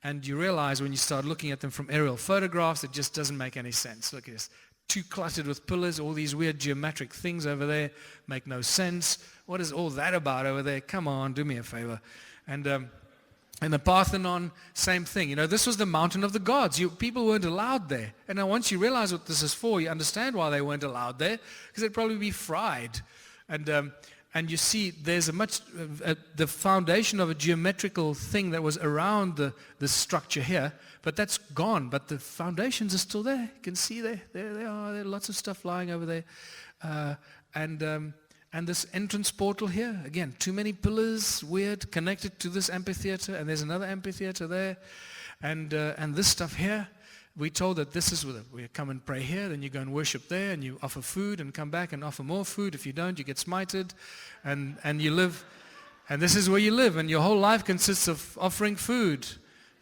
And you realize when you start looking at them from aerial photographs, it just doesn't make any sense. Look at this. Too cluttered with pillars, all these weird geometric things over there make no sense. What is all that about over there? Come on, do me a favor. And the Parthenon, same thing. You know, this was the mountain of the gods. People weren't allowed there. And now once you realize what this is for, you understand why they weren't allowed there, because they'd probably be fried. And you see there's the foundation of a geometrical thing that was around the structure here, but that's gone. But the foundations are still there. You can see there they are. There are lots of stuff lying over there. And this entrance portal here, again, too many pillars, weird, connected to this amphitheater, and there's another amphitheater there. And this stuff here, we told that this is where we come and pray here, then you go and worship there, and you offer food and come back and offer more food. If you don't, you get smited, and you live. And this is where you live, and your whole life consists of offering food.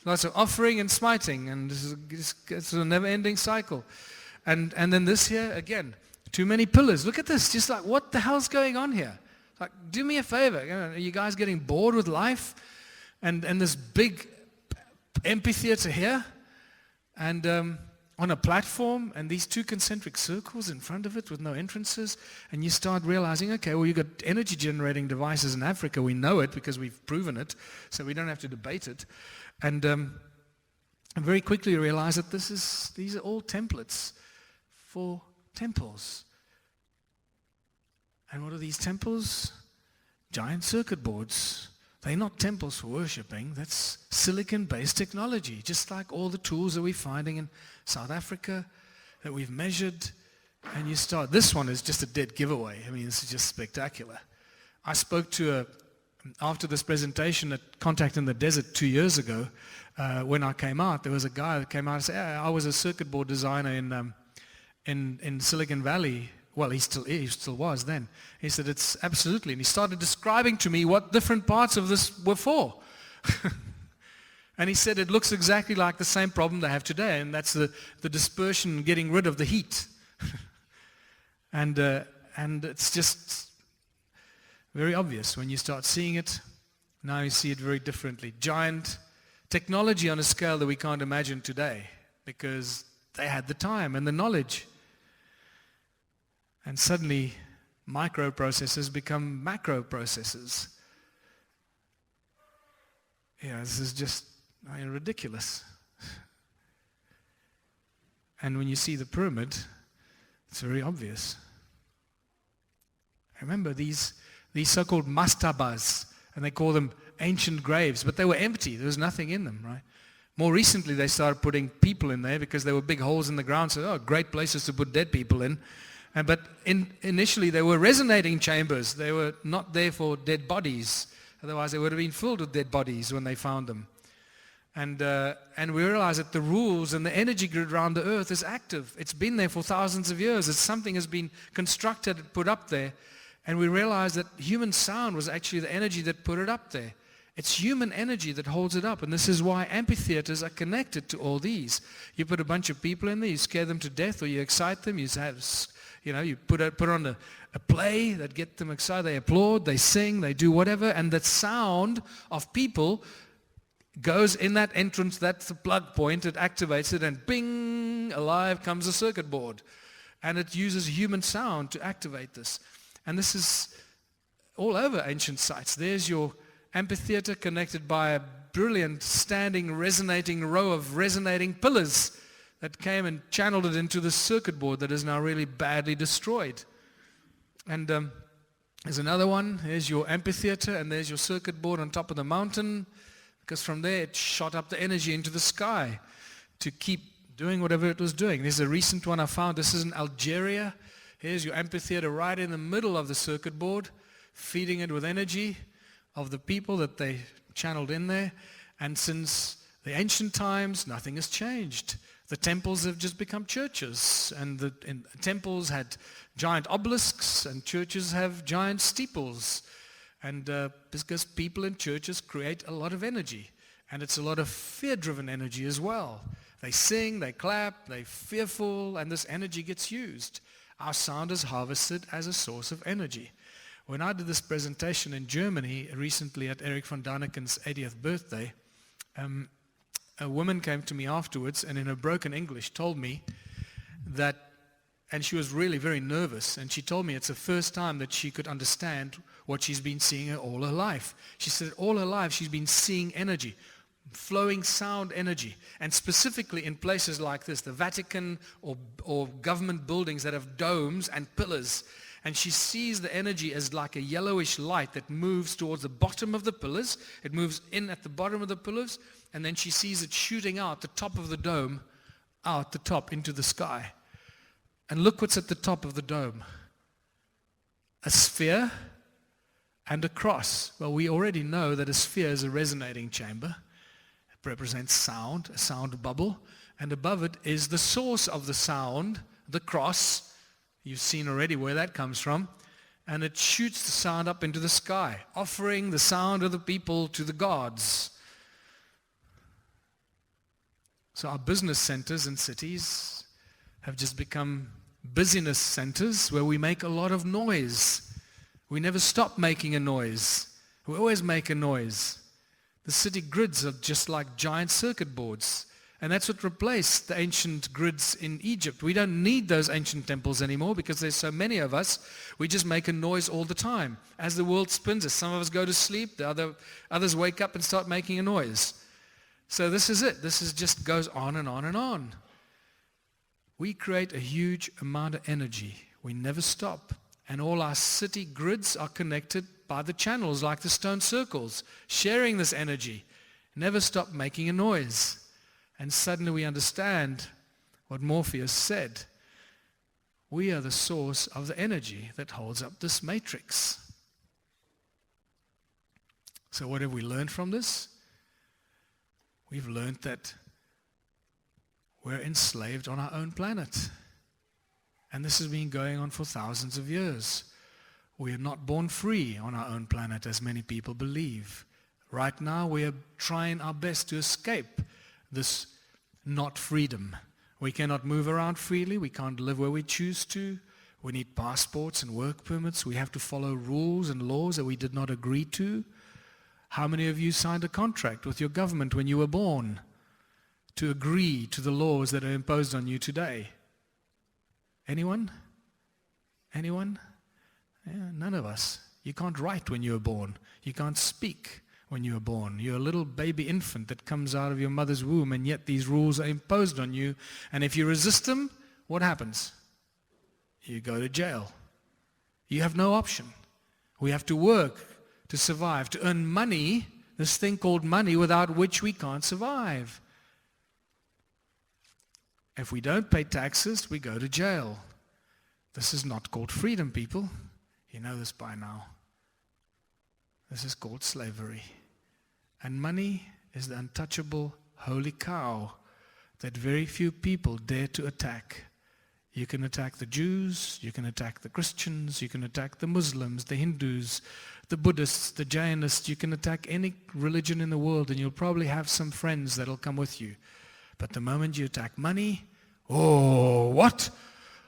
Lots of offering and smiting, and it's a never-ending cycle. And then this here, again, too many pillars. Look at this, just like, what the hell's going on here? Like, do me a favor. Are you guys getting bored with life? And this big amphitheater here, and on a platform, and these two concentric circles in front of it with no entrances, and you start realizing, okay, well, you've got energy generating devices in Africa. We know it because we've proven it, so we don't have to debate it. And very quickly realize that these are all templates for temples. And what are these temples? Giant circuit boards. They're not temples for worshiping. That's silicon-based technology, just like all the tools that we're finding in South Africa that we've measured. And this one is just a dead giveaway. I mean, this is just spectacular. I spoke to after this presentation at Contact in the Desert 2 years ago, when I came out, there was a guy that came out and said, I was a circuit board designer in Silicon Valley well, he still was then. He said, it's absolutely. And he started describing to me what different parts of this were for. And he said, it looks exactly like the same problem they have today, and that's the dispersion, getting rid of the heat. And it's just very obvious when you start seeing it. Now you see it very differently. Giant technology on a scale that we can't imagine today, because they had the time and the knowledge. And suddenly, microprocessors become macroprocessors. This is just ridiculous. And when you see the pyramid, it's very obvious. Remember these so-called mastabas, and they call them ancient graves, but they were empty. There was nothing in them, right? More recently, they started putting people in there because there were big holes in the ground, so great places to put dead people in. But initially, they were resonating chambers. They were not there for dead bodies. Otherwise, they would have been filled with dead bodies when they found them. And we realize that the rules and the energy grid around the earth is active. It's been there for thousands of years. It's something has been constructed and put up there. And we realize that human sound was actually the energy that put it up there. It's human energy that holds it up. And this is why amphitheaters are connected to all these. You put a bunch of people in there, you scare them to death, or you excite them. You put on a play that get them excited. They applaud, they sing, they do whatever. And the sound of people goes in that entrance. That's the plug point. It activates it, and bing, alive comes a circuit board. And it uses human sound to activate this. And this is all over ancient sites. There's your amphitheater connected by a brilliant standing resonating row of resonating pillars that came and channeled it into the circuit board that is now really badly destroyed. And there's another one. There's your amphitheater, and there's your circuit board on top of the mountain, because from there it shot up the energy into the sky to keep doing whatever it was doing. There's a recent one I found. This is in Algeria. Here's your amphitheater right in the middle of the circuit board, feeding it with energy of the people that they channeled in there. And since the ancient times, nothing has changed. The temples have just become churches, and temples had giant obelisks, and churches have giant steeples. And because people in churches create a lot of energy, and it's a lot of fear-driven energy as well. They sing, they clap, they're fearful, and this energy gets used. Our sound is harvested as a source of energy. When I did this presentation in Germany recently at Erich von Daniken's 80th birthday, a woman came to me afterwards and in her broken English told me that, and she was really very nervous, and she told me it's the first time that she could understand what she's been seeing all her life. She said all her life she's been seeing energy, flowing sound energy, and specifically in places like this, the Vatican or government buildings that have domes and pillars. And she sees the energy as like a yellowish light that moves towards the bottom of the pillars. It moves in at the bottom of the pillars, and then she sees it shooting out the top of the dome, out the top into the sky. And look what's at the top of the dome. A sphere and a cross. Well, we already know that a sphere is a resonating chamber. It represents sound, a sound bubble. And above it is the source of the sound, the cross. You've seen already where that comes from. And it shoots the sound up into the sky, offering the sound of the people to the gods. So our business centers and cities have just become busyness centers where we make a lot of noise. We never stop making a noise. We always make a noise. The city grids are just like giant circuit boards. And that's what replaced the ancient grids in Egypt. We don't need those ancient temples anymore because there's so many of us. We just make a noise all the time. As the world spins, as some of us go to sleep, others wake up and start making a noise. So this is it. This is just goes on and on and on. We create a huge amount of energy. We never stop. And all our city grids are connected by the channels like the stone circles, sharing this energy. Never stop making a noise. And suddenly we understand what Morpheus said. We are the source of the energy that holds up this matrix. So what have we learned from this? We've learned that we're enslaved on our own planet. And this has been going on for thousands of years. We are not born free on our own planet, as many people believe. Right now, we are trying our best to escape this not freedom. We cannot move around freely. We can't live where we choose to. We need passports and work permits. We have to follow rules and laws that we did not agree to. How many of you signed a contract with your government when you were born to agree to the laws that are imposed on you today? Anyone? Anyone? Yeah, none of us. You can't write when you were born. You can't speak when you were born. You're a little baby infant that comes out of your mother's womb, and yet these rules are imposed on you. And if you resist them, what happens? You go to jail. You have no option. We have to work to survive, to earn money, this thing called money, without which we can't survive. If we don't pay taxes, we go to jail. This is not called freedom, people. You know this by now. This is called slavery. And money is the untouchable holy cow that very few people dare to attack. You can attack the Jews, you can attack the Christians, you can attack the Muslims, the Hindus, the Buddhists, the Jainists. You can attack any religion in the world, and you'll probably have some friends that'll come with you. But the moment you attack money, oh, what?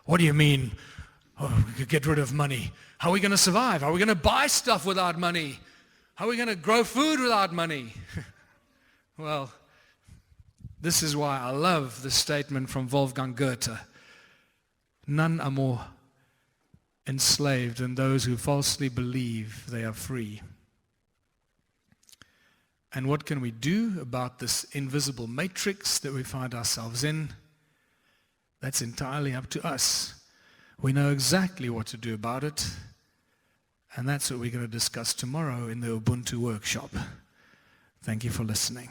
What do you mean? Oh, we could get rid of money. How are we going to survive? How are we going to buy stuff without money? How are we going to grow food without money? Well, this is why I love the statement from Wolfgang Goethe. None are more enslaved than those who falsely believe they are free. And what can we do about this invisible matrix that we find ourselves in? That's entirely up to us. We know exactly what to do about it, and that's what we're going to discuss tomorrow in the Ubuntu workshop. Thank you for listening.